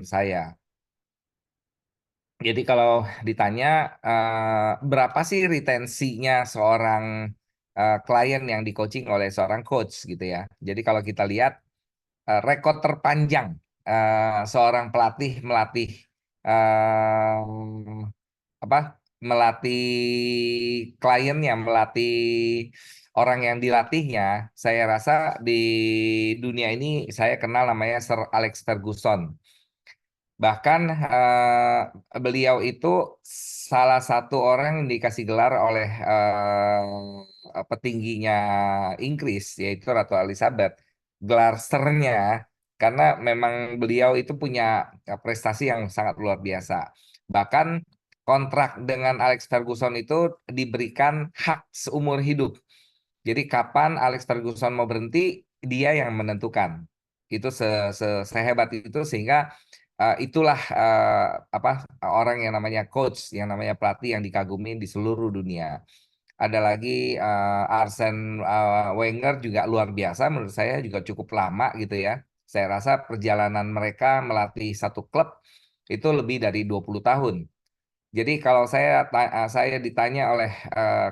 saya. Jadi kalau ditanya berapa sih retensinya seorang klien yang di coaching oleh seorang coach gitu ya. Jadi kalau kita lihat rekor terpanjang seorang pelatih melatih eh, apa melatih kliennya, melatih orang yang dilatihnya, saya rasa di dunia ini saya kenal namanya Sir Alex Ferguson. Bahkan beliau itu salah satu orang yang dikasih gelar oleh petingginya Inggris, yaitu Ratu Elizabeth, gelar Sir-nya, karena memang beliau itu punya prestasi yang sangat luar biasa. Bahkan kontrak dengan Alex Ferguson itu diberikan hak seumur hidup. Jadi kapan Alex Ferguson mau berhenti, dia yang menentukan. Itu sehebat itu sehingga itulah apa orang yang namanya coach, yang namanya pelatih yang dikagumi di seluruh dunia. Ada lagi Arsene Wenger juga luar biasa menurut saya juga cukup lama gitu ya. Saya rasa perjalanan mereka melatih satu klub itu lebih dari 20 tahun. Jadi kalau saya ditanya oleh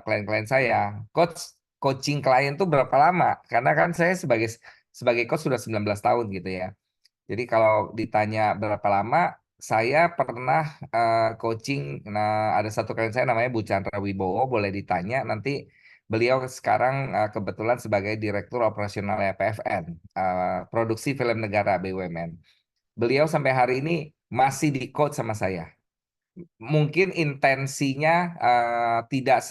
klien-klien saya, coach coaching klien tuh berapa lama? Karena kan saya sebagai sebagai coach sudah 19 tahun gitu ya. Jadi kalau ditanya berapa lama, saya pernah coaching. Nah, ada satu klien saya namanya Bu Chandra Wibowo, boleh ditanya nanti. Beliau sekarang kebetulan sebagai Direktur Operasional PFN, Produksi Film Negara BUMN. Beliau sampai hari ini masih di coach sama saya. Mungkin intensinya tidak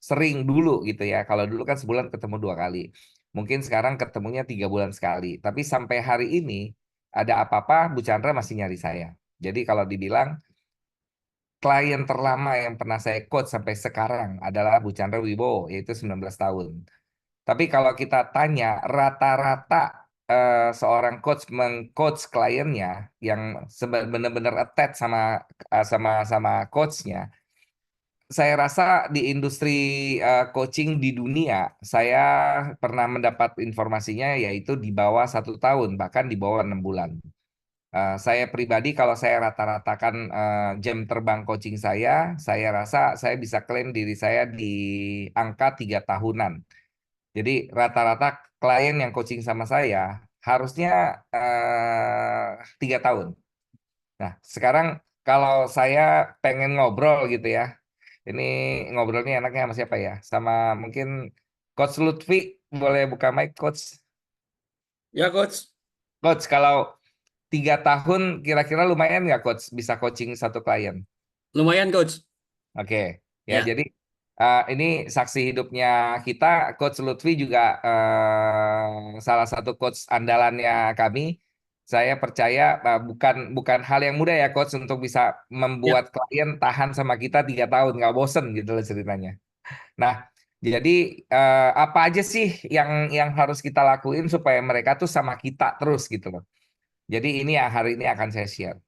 sering dulu gitu ya. Kalau dulu kan sebulan ketemu 2 kali. Mungkin sekarang ketemunya 3 bulan sekali. Tapi sampai hari ini ada apa-apa, Bu Chandra masih nyari saya. Jadi kalau dibilang klien terlama yang pernah saya coach sampai sekarang adalah Bu Chandra Wibowo, yaitu 19 tahun. Tapi kalau kita tanya rata-rata seorang coach mengcoach kliennya yang benar-benar attach sama sama coachnya, saya rasa di industri coaching di dunia, saya pernah mendapat informasinya yaitu di bawah 1 tahun, bahkan di bawah 6 bulan. Saya pribadi kalau saya rata-ratakan jam terbang coaching saya rasa saya bisa klaim diri saya di angka 3 tahunan. Jadi rata-rata klien yang coaching sama saya harusnya 3 tahun. Nah, sekarang kalau saya pengen ngobrol gitu ya, ini ngobrolnya enaknya sama siapa ya? Sama mungkin Coach Lutfi, boleh buka mic, Coach. Ya, Coach. Coach, kalau 3 tahun kira-kira lumayan nggak, Coach? Bisa coaching satu klien? Lumayan, Coach. Oke, ya Ya. jadi ini saksi hidupnya kita, Coach Lutfi juga salah satu coach andalannya kami. Saya percaya bukan bukan hal yang mudah ya, Coach, untuk bisa Ya. membuat klien tahan sama kita 3 tahun, nggak bosen gitu loh ceritanya. Nah, jadi apa aja sih yang harus kita lakuin supaya mereka tuh sama kita terus gitu loh. Jadi ini ya hari ini akan saya share.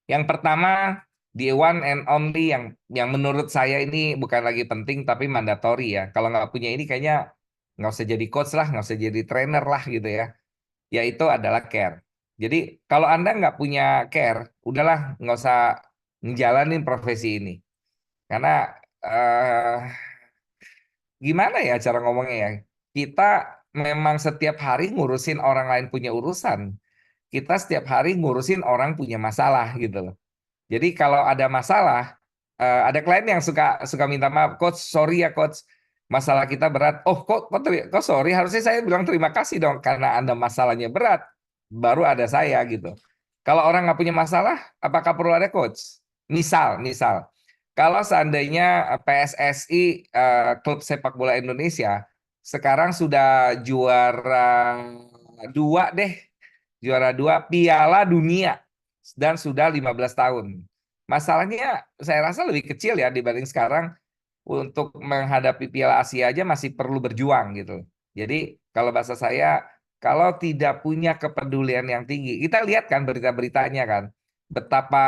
Yang pertama, the one and only yang menurut saya ini bukan lagi penting tapi mandatory ya. Kalau nggak punya ini kayaknya nggak usah jadi coach lah, nggak usah jadi trainer lah gitu ya. Yaitu adalah care. Jadi kalau Anda nggak punya care, udahlah nggak usah ngejalanin profesi ini. Karena eh, gimana ya cara ngomongnya ya? Kita memang setiap hari ngurusin orang lain punya urusan. Kita setiap hari ngurusin orang punya masalah gitu loh. Jadi kalau ada masalah, ada klien yang suka suka minta maaf, coach, sorry ya coach, masalah kita berat. Oh kok sorry? Harusnya saya bilang terima kasih dong karena Anda masalahnya berat, baru ada saya gitu. Kalau orang nggak punya masalah, apakah perlu ada coach? Misal, kalau seandainya PSSI, klub sepak bola Indonesia, sekarang sudah juara 2 deh, juara 2 Piala Dunia dan sudah 15 tahun. Masalahnya saya rasa lebih kecil ya dibanding sekarang, untuk menghadapi Piala Asia aja masih perlu berjuang gitu. Jadi kalau bahasa saya, kalau tidak punya kepedulian yang tinggi, kita lihat kan berita-beritanya kan, betapa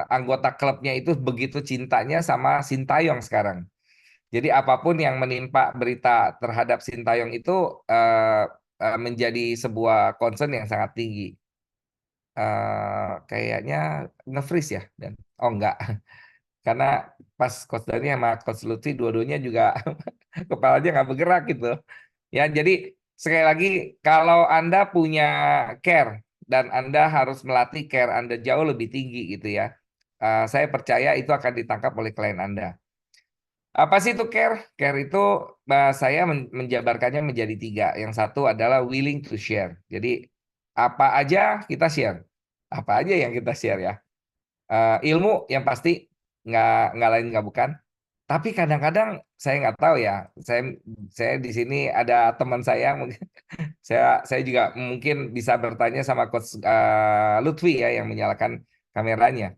anggota klubnya itu begitu cintanya sama Sintayong sekarang. Jadi apapun yang menimpa berita terhadap Sintayong itu menjadi sebuah concern yang sangat tinggi. kayaknya nge-freeze ya dan oh enggak karena pas Coach Dani sama Coach Lutfi dua-duanya juga kepalanya nggak bergerak gitu. Ya, jadi sekali lagi kalau Anda punya care dan Anda harus melatih care Anda jauh lebih tinggi gitu ya. Saya percaya itu akan ditangkap oleh klien Anda. Apa sih itu care? Care itu saya menjabarkannya menjadi tiga. Yang satu adalah willing to share. Jadi apa aja kita share. Apa aja yang kita share ya. Ilmu yang pasti nggak lain nggak bukan. Tapi kadang-kadang saya nggak tahu ya. Saya di sini ada teman saya mungkin saya juga mungkin bisa bertanya sama Coach Lutfi ya yang menyalakan kameranya.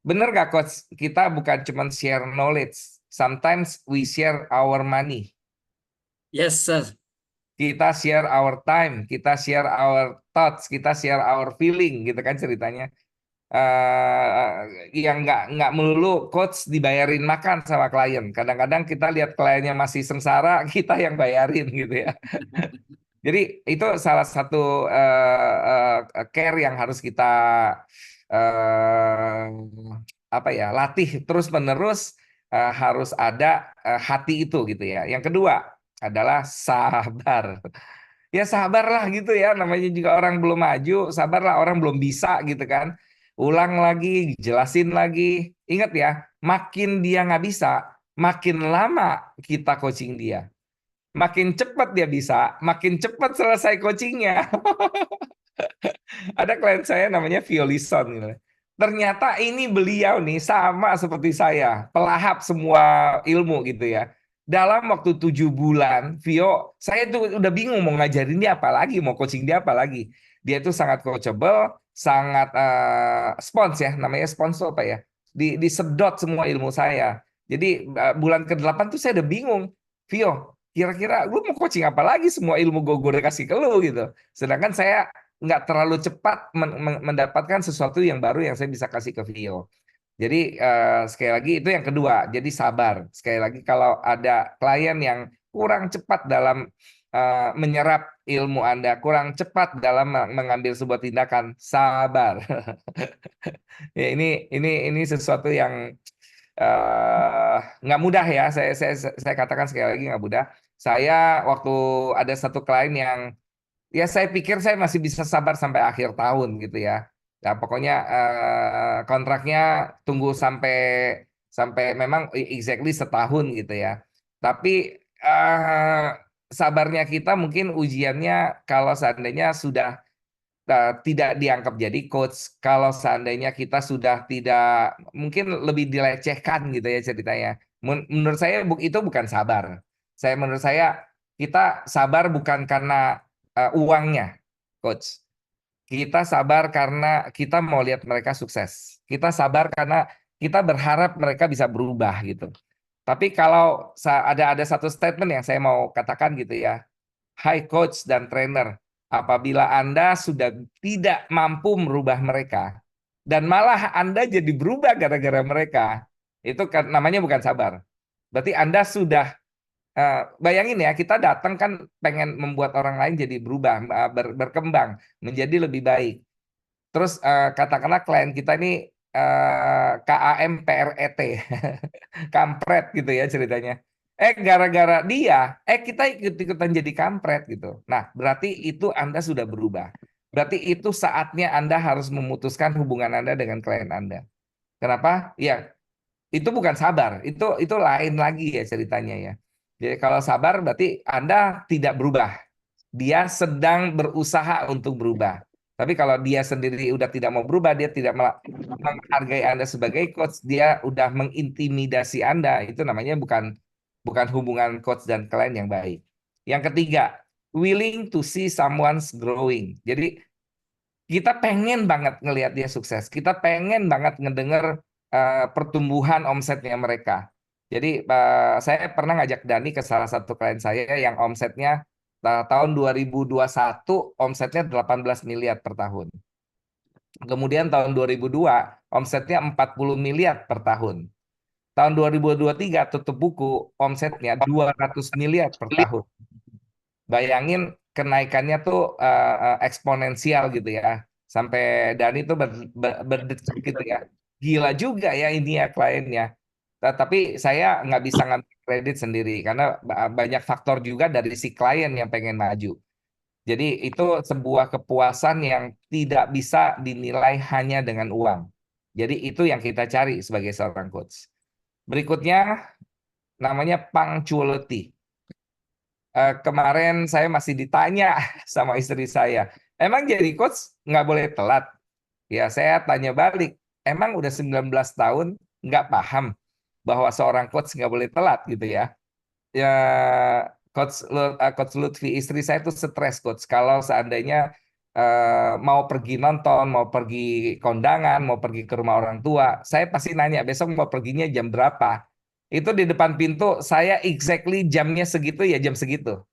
Bener nggak Coach? Kita bukan cuma share knowledge. Sometimes we share our money. Yes, sir. Kita share our time, kita share our thoughts, kita share our feeling gitu kan ceritanya. Yang nggak melulu coach dibayarin makan sama klien. Kadang-kadang kita lihat kliennya masih sengsara, kita yang bayarin gitu ya. Jadi itu salah satu care yang harus kita eh, apa ya latih terus menerus harus ada hati itu gitu ya. Yang kedua adalah sabar. Ya sabarlah gitu ya, namanya juga orang belum maju, sabarlah orang belum bisa gitu kan. Ulang lagi, jelasin lagi. Ingat ya, makin dia nggak bisa, makin lama kita coaching dia. Makin cepat dia bisa, makin cepat selesai coachingnya. Ada klien saya namanya Violison gitu. Ternyata ini beliau nih sama seperti saya, pelahap semua ilmu gitu ya. Dalam waktu 7 bulan, saya tuh udah bingung mau ngajarin dia apa lagi, mau coaching dia apa lagi. Dia tuh sangat coachable, sangat spons ya, namanya spons tuh apa ya? Disedot semua ilmu saya. Jadi bulan ke-8 tuh saya udah bingung. Vio, kira-kira lu mau coaching apa lagi? Semua ilmu gue udah kasih ke lu gitu. Sedangkan saya nggak terlalu cepat mendapatkan sesuatu yang baru yang saya bisa kasih ke Vio. Jadi sekali lagi itu yang kedua. Jadi sabar. Sekali lagi kalau ada klien yang kurang cepat dalam menyerap ilmu Anda, kurang cepat dalam mengambil sebuah tindakan, sabar. Ya, ini sesuatu yang nggak mudah ya. Saya katakan sekali lagi nggak mudah. Saya waktu ada satu klien yang ya saya pikir saya masih bisa sabar sampai akhir tahun gitu ya. Ya pokoknya kontraknya tunggu sampai sampai memang exactly setahun gitu ya. Tapi sabarnya kita mungkin ujiannya kalau seandainya sudah tidak dianggap jadi coach, kalau seandainya kita sudah tidak mungkin lebih dilecehkan gitu ya ceritanya. Menurut saya itu bukan sabar. Menurut saya kita sabar bukan karena uangnya, coach. Kita sabar karena kita mau lihat mereka sukses. Kita sabar karena kita berharap mereka bisa berubah gitu. Tapi kalau ada satu statement yang saya mau katakan gitu ya. Hai coach dan trainer, apabila Anda sudah tidak mampu merubah mereka dan malah Anda jadi berubah gara-gara mereka, itu kan namanya bukan sabar. Berarti Anda sudah bayangin ya, kita datang kan pengen membuat orang lain jadi berubah, berkembang, menjadi lebih baik. Terus katakanlah klien kita ini KAMPRET, kampret gitu ya ceritanya. Gara-gara dia, kita ikut-ikutan jadi kampret gitu. Nah, berarti itu Anda sudah berubah. Berarti itu saatnya Anda harus memutuskan hubungan Anda dengan klien Anda. Kenapa? Ya, itu bukan sabar, itu lain lagi ya ceritanya ya. Jadi kalau sabar berarti Anda tidak berubah. Dia sedang berusaha untuk berubah. Tapi kalau dia sendiri udah tidak mau berubah, dia tidak menghargai Anda sebagai coach, dia udah mengintimidasi Anda. Itu namanya bukan bukan hubungan coach dan klien yang baik. Yang ketiga, willing to see someone's growing. Jadi kita pengen banget ngelihat dia sukses. Kita pengen banget ngedenger pertumbuhan omsetnya mereka. Jadi saya pernah ngajak Dani ke salah satu klien saya yang omsetnya tahun 2021 omsetnya 18 miliar per tahun. Kemudian tahun 2002 omsetnya 40 miliar per tahun. Tahun 2023 tutup buku omsetnya 200 miliar per tahun. Bayangin kenaikannya tuh eksponensial gitu ya. sampai Dani tuh berdecak gitu ya. Gila juga ya ini ya kliennya. Tapi saya nggak bisa ngambil kredit sendiri karena banyak faktor juga dari si klien yang pengen maju. Jadi itu sebuah kepuasan yang tidak bisa dinilai hanya dengan uang. Jadi itu yang kita cari sebagai seorang coach. Berikutnya namanya punctuality. Kemarin saya masih ditanya sama istri saya, emang jadi coach nggak boleh telat? Ya saya tanya balik, emang udah 19 tahun nggak paham bahwa seorang coach nggak boleh telat gitu ya? Ya, Coach Lutfi istri saya tuh stres coach kalau seandainya mau pergi nonton, mau pergi kondangan, mau pergi ke rumah orang tua, saya pasti nanya besok mau perginya jam berapa. Itu di depan pintu saya exactly jamnya segitu ya jam segitu.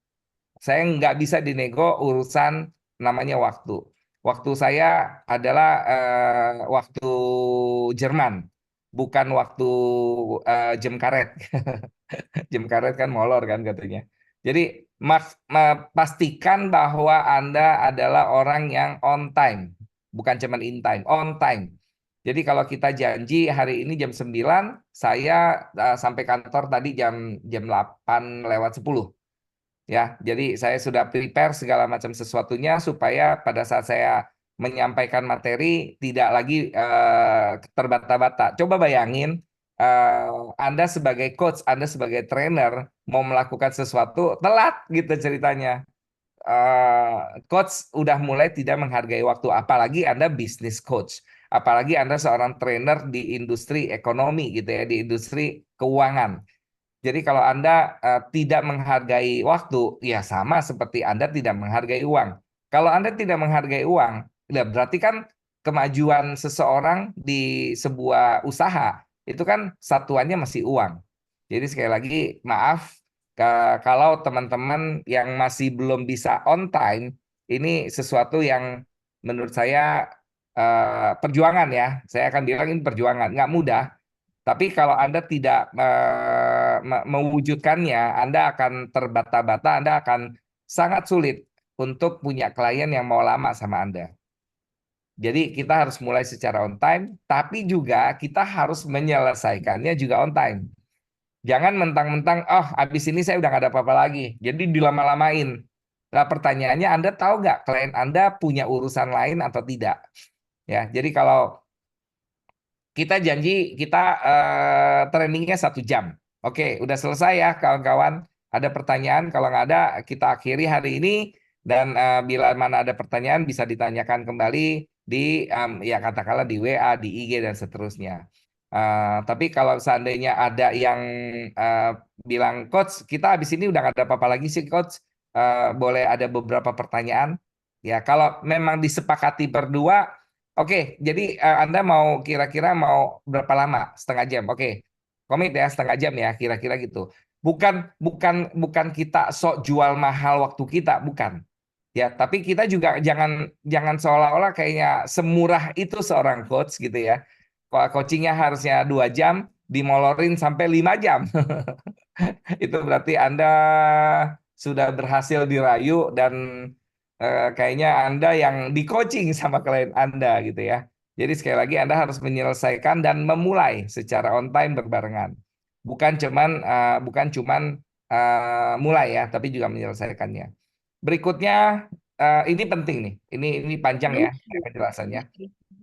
Saya nggak bisa dinego urusan namanya waktu. Waktu saya adalah waktu Jerman, bukan waktu jam karet. Jam karet kan molor kan katanya. Jadi pastikan bahwa Anda adalah orang yang on time, bukan cuman in time, on time. Jadi kalau kita janji hari ini jam 9, saya sampai kantor tadi jam jam 8 lewat 10. Ya, jadi saya sudah prepare segala macam sesuatunya supaya pada saat saya menyampaikan materi tidak lagi terbata-bata. Coba bayangin, Anda sebagai coach, Anda sebagai trainer mau melakukan sesuatu telat gitu ceritanya. Coach udah mulai tidak menghargai waktu, apalagi Anda bisnis coach, apalagi Anda seorang trainer di industri ekonomi gitu ya, di industri keuangan. Jadi kalau Anda tidak menghargai waktu, ya sama seperti Anda tidak menghargai uang. Kalau Anda tidak menghargai uang, ya berarti kan kemajuan seseorang di sebuah usaha itu kan satuannya masih uang. Jadi sekali lagi maaf kalau teman-teman yang masih belum bisa on time, ini sesuatu yang menurut saya perjuangan ya. Saya akan bilang ini perjuangan, nggak mudah. Tapi kalau Anda tidak mewujudkannya, Anda akan terbata-bata, Anda akan sangat sulit untuk punya klien yang mau lama sama Anda. Jadi kita harus mulai secara on time, tapi juga kita harus menyelesaikannya juga on time. Jangan mentang-mentang, oh habis ini saya udah nggak ada apa-apa lagi. Jadi dilama-lamain. Nah pertanyaannya, Anda tahu nggak klien Anda punya urusan lain atau tidak? Ya, jadi kalau kita janji kita trainingnya 1 jam. Oke, udah selesai ya kawan-kawan. Ada pertanyaan? Kalau nggak ada, kita akhiri hari ini. Dan bila mana ada pertanyaan bisa ditanyakan kembali di ya katakanlah di WA, di IG dan seterusnya. Tapi kalau seandainya ada yang eh, bilang, Coach, kita habis ini udah nggak ada apa-apa lagi sih, Coach. Boleh ada beberapa pertanyaan. Ya, kalau memang disepakati berdua, oke, jadi Anda mau kira-kira mau berapa lama? 1/2 jam. Oke. Komit ya 1/2 jam ya kira-kira gitu. Bukan bukan bukan kita sok jual mahal waktu kita, bukan. Ya, tapi kita juga jangan jangan seolah-olah kayaknya semurah itu seorang coach gitu ya. Coachingnya harusnya 2 jam, dimolorin sampai 5 jam. Itu berarti Anda sudah berhasil dirayu dan kayaknya Anda yang di coaching sama klien Anda gitu ya. Jadi sekali lagi Anda harus menyelesaikan dan memulai secara on time berbarengan. Bukan cuman mulai ya, tapi juga menyelesaikannya. Berikutnya ini penting nih. Ini panjang ya penjelasannya.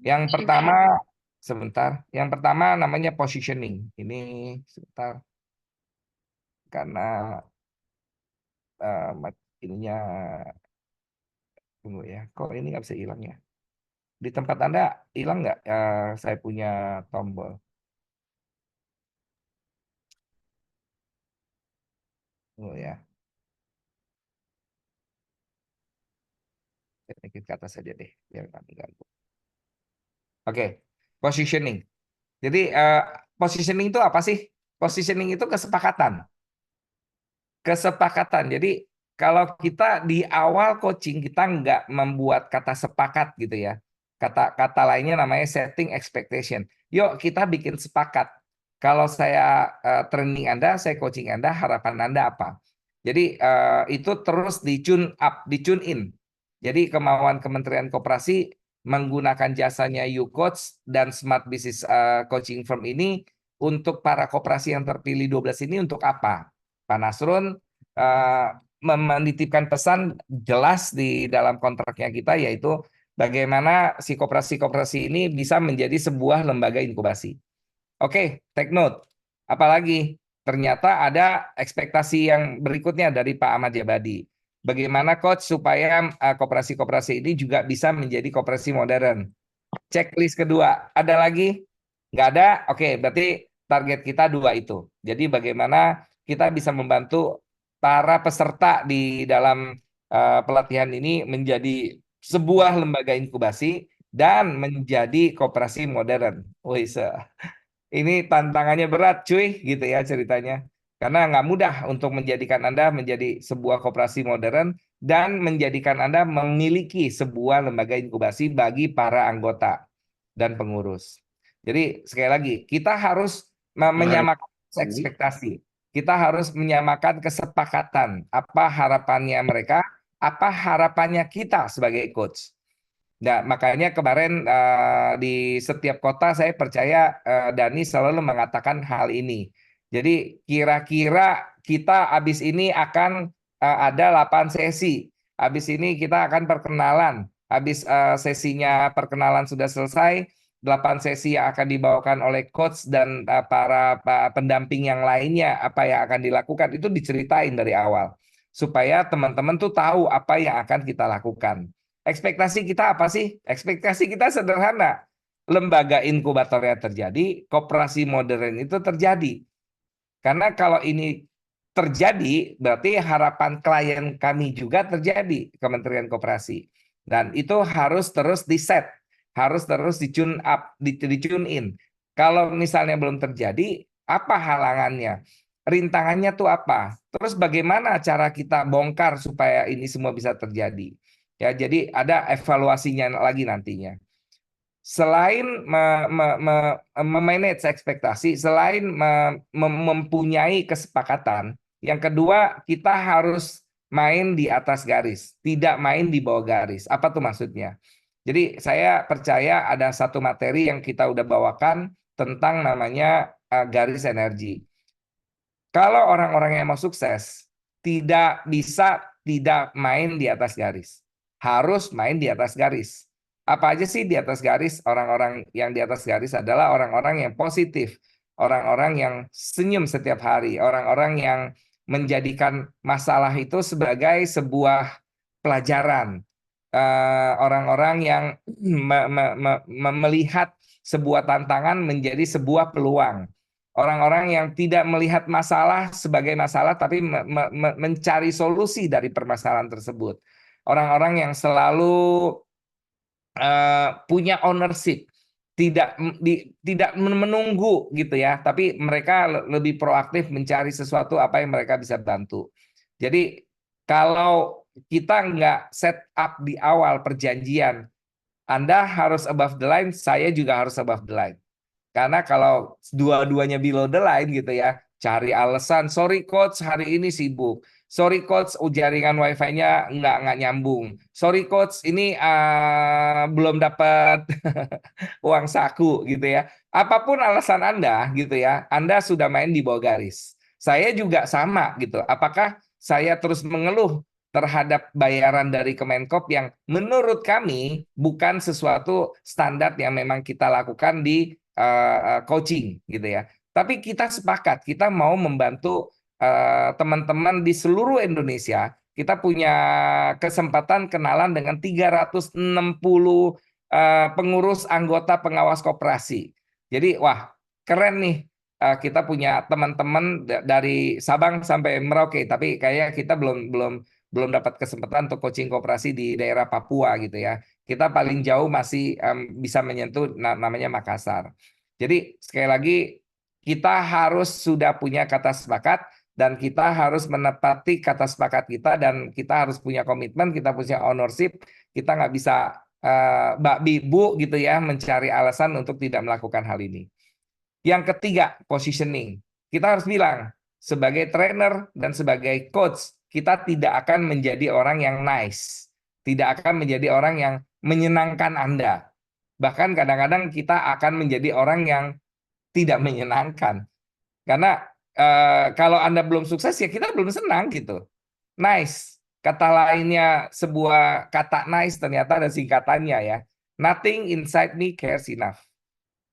Yang pertama sebentar. Yang pertama namanya positioning. Ini sebentar karena ininya tunggu ya. Kok ini nggak bisa hilang ya? Di tempat Anda hilang nggak? Saya punya tombol. Tunggu ya. Sedikit ke atas saja deh, biar nggak mengganggu. Oke, positioning. Jadi positioning itu apa sih? Positioning itu kesepakatan. Kesepakatan. Jadi kalau kita di awal coaching kita nggak membuat kata sepakat gitu ya. Kata lainnya namanya setting expectation. Yuk kita bikin sepakat. Kalau saya training Anda, saya coaching Anda, harapan Anda apa? Jadi itu terus di tune up, di tune in. Jadi kemauan Kementerian Koperasi menggunakan jasanya YouCoach dan Smart Business Coaching Firm ini untuk para koperasi yang terpilih 12 ini untuk apa? Pak Nasrun menitipkan pesan jelas di dalam kontraknya kita, yaitu bagaimana si koperasi-koperasi ini bisa menjadi sebuah lembaga inkubasi. Oke, take note. Apalagi ternyata ada ekspektasi yang berikutnya dari Pak Ahmad Jabadi. Bagaimana coach supaya koperasi-koperasi ini juga bisa menjadi koperasi modern. Checklist kedua, ada lagi? Nggak ada? Oke, berarti target kita dua itu. Jadi bagaimana kita bisa membantu para peserta di dalam pelatihan ini menjadi sebuah lembaga inkubasi dan menjadi koperasi modern. Wih, ini tantangannya berat, cuy, gitu ya ceritanya. Karena nggak mudah untuk menjadikan Anda menjadi sebuah koperasi modern dan menjadikan Anda memiliki sebuah lembaga inkubasi bagi para anggota dan pengurus. Jadi sekali lagi, kita harus menyamakan ekspektasi. Kita harus menyamakan kesepakatan. Apa harapannya mereka, apa harapannya kita sebagai coach. Nah, makanya kemarin di setiap kota saya percaya Dani selalu mengatakan hal ini. Jadi kira-kira kita habis ini akan ada 8 sesi. Habis ini kita akan perkenalan. Habis sesinya perkenalan sudah selesai, 8 sesi yang akan dibawakan oleh coach dan para pendamping yang lainnya, apa yang akan dilakukan itu diceritain dari awal. Supaya teman-teman tuh tahu apa yang akan kita lakukan. Ekspektasi kita apa sih? Ekspektasi kita sederhana. Lembaga inkubatornya terjadi, koperasi modern itu terjadi. Karena kalau ini terjadi, berarti harapan klien kami juga terjadi, Kementerian Koperasi. Dan itu harus terus di-set, harus terus di-tune up, di-tune in. Kalau misalnya belum terjadi, apa halangannya? Rintangannya tuh apa? Terus bagaimana cara kita bongkar supaya ini semua bisa terjadi? Ya, jadi ada evaluasinya lagi nantinya. Selain memanage ekspektasi, selain mempunyai kesepakatan, yang kedua kita harus main di atas garis, tidak main di bawah garis. Apa tuh maksudnya? Jadi saya percaya ada satu materi yang kita udah bawakan tentang namanya garis energi. Kalau orang-orang yang mau sukses, tidak bisa tidak main di atas garis. Harus main di atas garis. Apa aja sih di atas garis? Orang-orang yang di atas garis adalah orang-orang yang positif. Orang-orang yang senyum setiap hari. Orang-orang yang menjadikan masalah itu sebagai sebuah pelajaran. Orang-orang yang melihat sebuah tantangan menjadi sebuah peluang. Orang-orang yang tidak melihat masalah sebagai masalah, tapi mencari solusi dari permasalahan tersebut. Orang-orang yang selalu punya ownership, tidak menunggu gitu ya, tapi mereka lebih proaktif mencari sesuatu apa yang mereka bisa bantu. Jadi kalau kita nggak set up di awal perjanjian, Anda harus above the line, saya juga harus above the line. Karena kalau dua-duanya below the line gitu ya, cari alasan, sorry coach hari ini sibuk. Sorry coach, jaringan wifi-nya nggak nyambung. Sorry coach, ini belum dapat uang saku gitu ya. Apapun alasan Anda gitu ya, Anda sudah main di bawah garis. Saya juga sama gitu. Apakah saya terus mengeluh terhadap bayaran dari Kemenkop yang menurut kami bukan sesuatu standar yang memang kita lakukan di coaching gitu ya. Tapi kita sepakat, kita mau membantu teman-teman di seluruh Indonesia. Kita punya kesempatan kenalan dengan 360 pengurus anggota pengawas koperasi. Jadi wah keren nih. Kita punya teman-teman dari Sabang sampai Merauke, tapi kayaknya kita belum dapat kesempatan untuk coaching koperasi di daerah Papua gitu ya. Kita paling jauh masih bisa menyentuh namanya Makassar. Jadi sekali lagi kita harus sudah punya kata sepakat dan kita harus menepati kata sepakat kita dan kita harus punya komitmen, kita punya ownership, kita nggak bisa Mbak Bu gitu ya mencari alasan untuk tidak melakukan hal ini. Yang ketiga, positioning. Kita harus bilang sebagai trainer dan sebagai coach, kita tidak akan menjadi orang yang nice. tidak akan menjadi orang yang menyenangkan Anda. Bahkan kadang-kadang kita akan menjadi orang yang tidak menyenangkan. Karena kalau Anda belum sukses ya kita belum senang gitu. Nice. Kata lainnya sebuah kata nice ternyata ada singkatannya ya. Nothing inside me cares enough.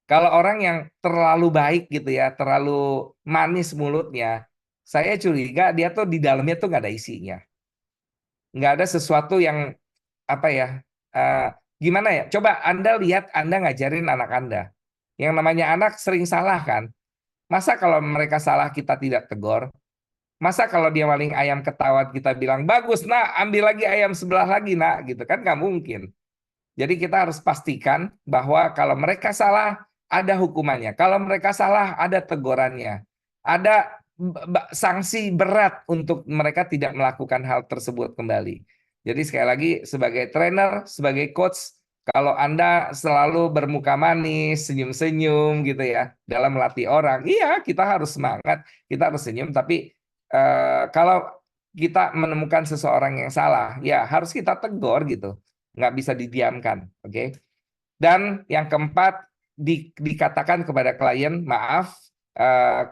Kalau orang yang terlalu baik gitu ya, terlalu manis mulutnya, saya curiga dia tuh di dalamnya tuh nggak ada isinya. Nggak ada sesuatu yang apa ya, eh, gimana ya? Coba Anda lihat Anda ngajarin anak Anda. Yang namanya anak sering salah kan? Masa kalau mereka salah kita tidak tegur? Masa kalau dia maling ayam ketahuan kita bilang, bagus nak, ambil lagi ayam sebelah lagi nak, gitu kan nggak mungkin. Jadi kita harus pastikan bahwa kalau mereka salah, ada hukumannya. Kalau mereka salah, ada tegurannya. Ada sanksi berat untuk mereka tidak melakukan hal tersebut kembali. Jadi sekali lagi, sebagai trainer, sebagai coach, kalau Anda selalu bermuka manis, senyum-senyum gitu ya, dalam melatih orang, iya kita harus semangat, kita harus senyum, tapi kalau kita menemukan seseorang yang salah, ya harus kita tegur gitu, nggak bisa didiamkan, oke? Dan yang keempat, dikatakan kepada klien, maaf,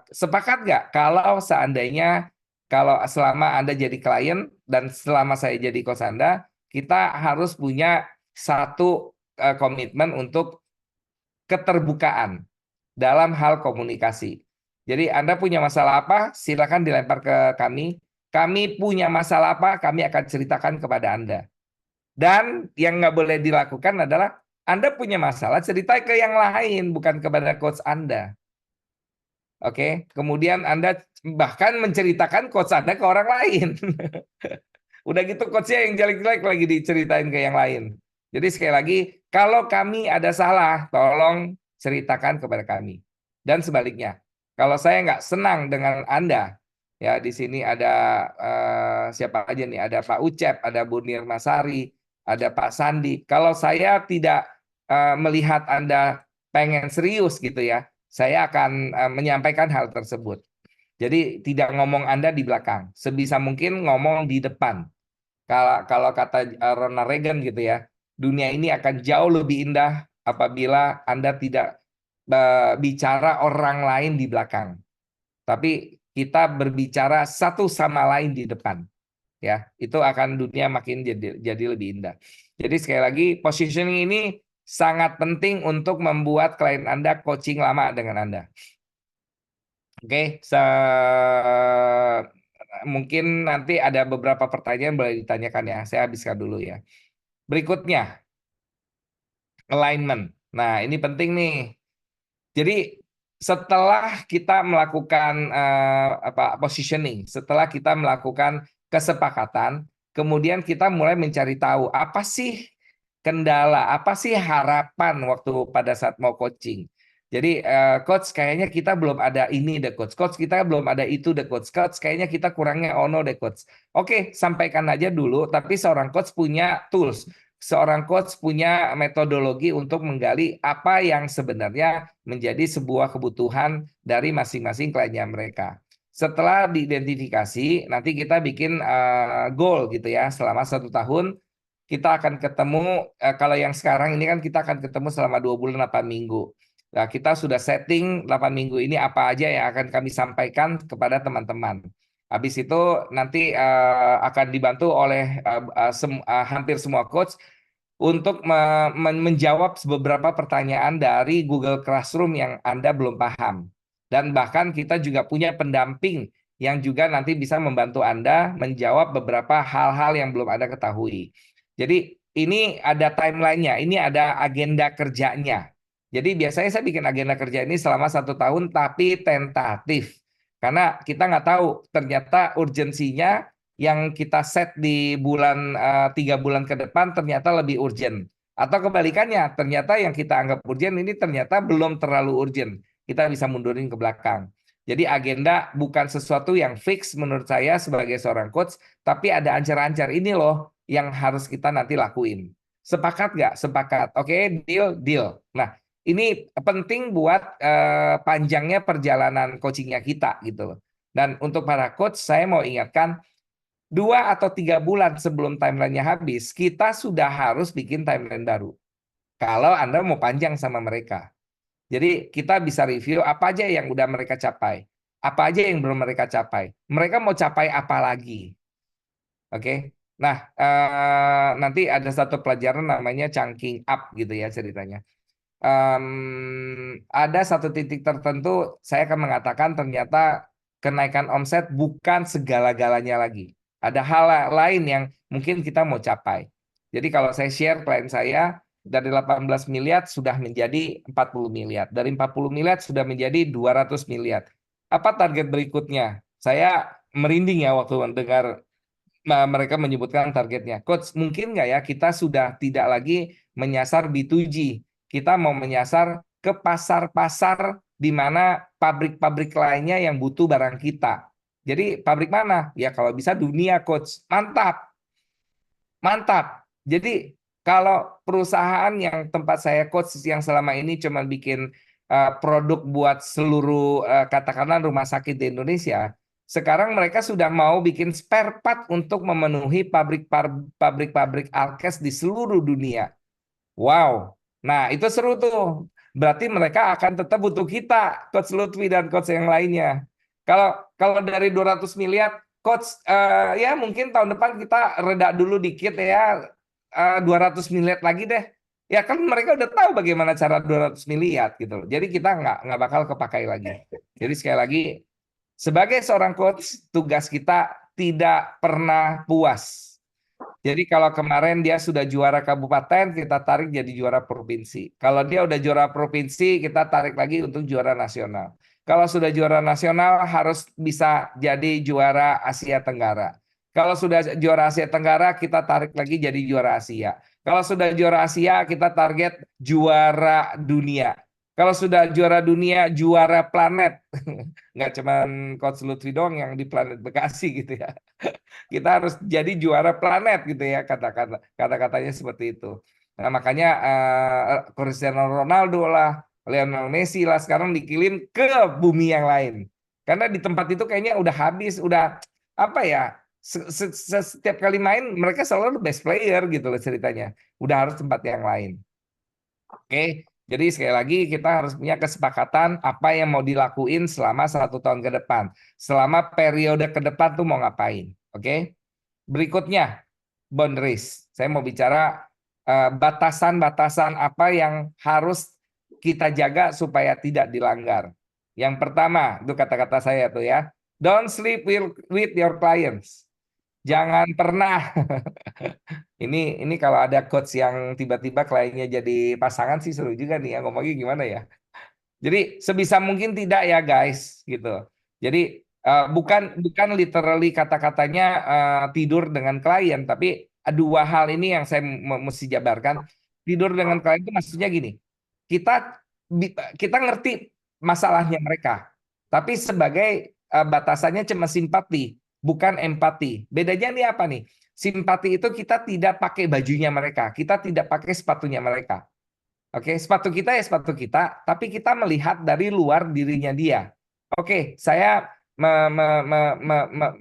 sepakat nggak kalau seandainya, kalau selama Anda jadi klien dan selama saya jadi coach Anda, kita harus punya satu komitmen untuk keterbukaan dalam hal komunikasi. Jadi Anda punya masalah apa, silakan dilempar ke kami. Kami punya masalah apa, kami akan ceritakan kepada Anda. Dan yang nggak boleh dilakukan adalah Anda punya masalah, cerita ke yang lain, bukan kepada coach Anda. Oke, kemudian Anda bahkan menceritakan coach Anda ke orang lain. Udah gitu coachnya yang jelek-jelek lagi diceritain ke yang lain. Jadi sekali lagi, kalau kami ada salah, tolong ceritakan kepada kami. Dan sebaliknya, kalau saya nggak senang dengan Anda, ya di sini ada siapa aja nih, ada Pak Ucep, ada Bu Nirmasari, ada Pak Sandi. Kalau saya tidak melihat Anda pengen serius gitu ya, saya akan menyampaikan hal tersebut. Jadi tidak ngomong Anda di belakang, sebisa mungkin ngomong di depan. Kalau kata Ronald Reagan gitu ya, dunia ini akan jauh lebih indah apabila Anda tidak bicara orang lain di belakang, tapi kita berbicara satu sama lain di depan. Ya, itu akan dunia makin jadi lebih indah. Jadi sekali lagi, positioning ini sangat penting untuk membuat klien Anda coaching lama dengan Anda. Oke, mungkin nanti ada beberapa pertanyaan boleh ditanyakan ya. Saya habiskan dulu ya. Berikutnya, alignment. Nah, ini penting nih. Jadi setelah kita melakukan positioning, setelah kita melakukan kesepakatan, kemudian kita mulai mencari tahu apa sih kendala, apa sih harapan waktu pada saat mau coaching. Jadi coach kayaknya kita belum ada ini deh coach. Coach kita belum ada itu deh coach. Coach kayaknya kita kurangnya ono deh coach. Oke, sampaikan aja dulu, tapi seorang coach punya tools. Seorang coach punya metodologi untuk menggali apa yang sebenarnya menjadi sebuah kebutuhan dari masing-masing kliennya mereka. Setelah diidentifikasi, nanti kita bikin goal gitu ya. Selama 1 tahun kita akan ketemu, kalau yang sekarang ini kan kita akan ketemu selama 2 bulan 8 minggu. Nah, kita sudah setting 8 minggu ini apa aja yang akan kami sampaikan kepada teman-teman. Habis itu nanti akan dibantu oleh hampir semua coach untuk menjawab beberapa pertanyaan dari Google Classroom yang Anda belum paham. Dan bahkan kita juga punya pendamping yang juga nanti bisa membantu Anda menjawab beberapa hal-hal yang belum Anda ketahui. Jadi ini ada timelinenya, ini ada agenda kerjanya. Jadi biasanya saya bikin agenda kerja ini selama 1 tahun, tapi tentatif. Karena kita nggak tahu ternyata urgensinya yang kita set di 3 bulan ke depan ternyata lebih urgent. Atau kebalikannya, ternyata yang kita anggap urgent ini ternyata belum terlalu urgent. Kita bisa mundurin ke belakang. Jadi agenda bukan sesuatu yang fix menurut saya sebagai seorang coach, tapi ada ancar-ancar ini loh yang harus kita nanti lakuin. Sepakat nggak? Sepakat. Oke, deal, deal. Nah, ini penting buat panjangnya perjalanan coachingnya kita gitu loh. Dan untuk para coach, saya mau ingatkan, 2 atau 3 bulan sebelum timelinenya habis, kita sudah harus bikin timeline baru. Kalau Anda mau panjang sama mereka. Jadi kita bisa review apa aja yang udah mereka capai. Apa aja yang belum mereka capai. Mereka mau capai apa lagi. Oke. Nah, nanti ada satu pelajaran namanya chunking up gitu ya ceritanya. Ada satu titik tertentu saya akan mengatakan ternyata kenaikan omset bukan segala-galanya lagi. Ada hal lain yang mungkin kita mau capai. Jadi kalau saya share klien saya dari 18 miliar sudah menjadi 40 miliar. Dari 40 miliar sudah menjadi 200 miliar. Apa target berikutnya? Saya merinding ya waktu mendengar mereka menyebutkan targetnya. Coach, mungkin nggak ya kita sudah tidak lagi menyasar B2G. Kita mau menyasar ke pasar-pasar di mana pabrik-pabrik lainnya yang butuh barang kita. Jadi pabrik mana? Ya kalau bisa dunia, Coach. Mantap, mantap. Jadi kalau perusahaan yang tempat saya coach yang selama ini cuma bikin produk buat seluruh katakanlah rumah sakit di Indonesia, sekarang mereka sudah mau bikin spare part untuk memenuhi pabrik-pabrik alkes di seluruh dunia. Wow. Nah, itu seru tuh. Berarti mereka akan tetap butuh kita, Coach Lutfi dan coach yang lainnya. Kalau kalau dari 200 miliar, Coach, ya mungkin tahun depan kita reda dulu dikit ya, 200 miliar lagi deh. Ya kan mereka udah tahu bagaimana cara 200 miliar gitu. Jadi kita nggak bakal kepakai lagi. Jadi sekali lagi, sebagai seorang coach, tugas kita tidak pernah puas. Jadi kalau kemarin dia sudah juara kabupaten, kita tarik jadi juara provinsi. Kalau dia udah juara provinsi, kita tarik lagi untuk juara nasional. Kalau sudah juara nasional, harus bisa jadi juara Asia Tenggara. Kalau sudah juara Asia Tenggara, kita tarik lagi jadi juara Asia. Kalau sudah juara Asia, kita target juara dunia. Kalau sudah juara dunia, juara planet. Nggak cuma Coach Lutfi doang yang di planet Bekasi gitu ya. Kita harus jadi juara planet gitu ya kata-katanya seperti itu. Nah, makanya Cristiano Ronaldo lah, Lionel Messi lah sekarang dikirim ke bumi yang lain. Karena di tempat itu kayaknya udah habis, udah apa ya? Setiap kali main mereka selalu best player gitu loh ceritanya. Udah harus tempat yang lain. Oke, jadi sekali lagi kita harus punya kesepakatan apa yang mau dilakuin selama 1 tahun ke depan. Selama periode ke depan tuh mau ngapain. Oke, berikutnya boundaries. Saya mau bicara batasan-batasan apa yang harus kita jaga supaya tidak dilanggar. Yang pertama, itu kata-kata saya tuh ya. Don't sleep with your clients. Jangan pernah ini kalau ada coach yang tiba-tiba kliennya jadi pasangan sih seru juga nih ya ngomongnya gimana ya. Jadi sebisa mungkin tidak ya guys gitu. Jadi bukan bukan literally kata-katanya tidur dengan klien, tapi 2 hal ini yang saya mesti jabarkan. Tidur dengan klien itu maksudnya gini. Kita kita ngerti masalahnya mereka, tapi sebagai batasannya cuma simpati, bukan empati. Bedanya nih apa nih? Simpati itu kita tidak pakai bajunya mereka, kita tidak pakai sepatunya mereka. Oke, sepatu kita ya sepatu kita, tapi kita melihat dari luar dirinya dia. Oke, saya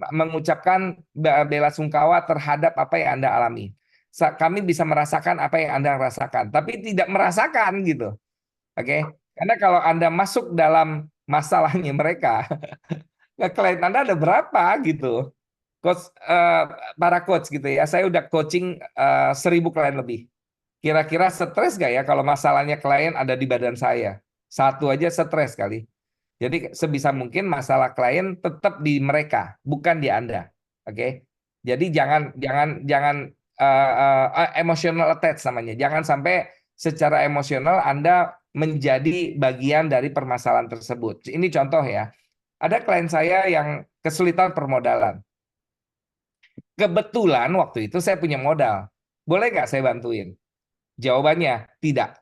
mengucapkan bela sungkawa terhadap apa yang Anda alami. Kami bisa merasakan apa yang Anda rasakan, tapi tidak merasakan gitu. Oke, karena kalau Anda masuk dalam masalahnya mereka, klien Anda ada berapa gitu. Coach, para coach gitu ya, saya udah coaching 1.000 klien lebih. Kira-kira stres gak ya kalau masalahnya klien ada di badan saya? Satu aja stres kali. Jadi sebisa mungkin masalah klien tetap di mereka, bukan di Anda. Oke. Jadi jangan emotional attach namanya. Jangan sampai secara emosional Anda menjadi bagian dari permasalahan tersebut. Ini contoh ya. Ada klien saya yang kesulitan permodalan. Kebetulan waktu itu saya punya modal. Boleh nggak saya bantuin? Jawabannya tidak.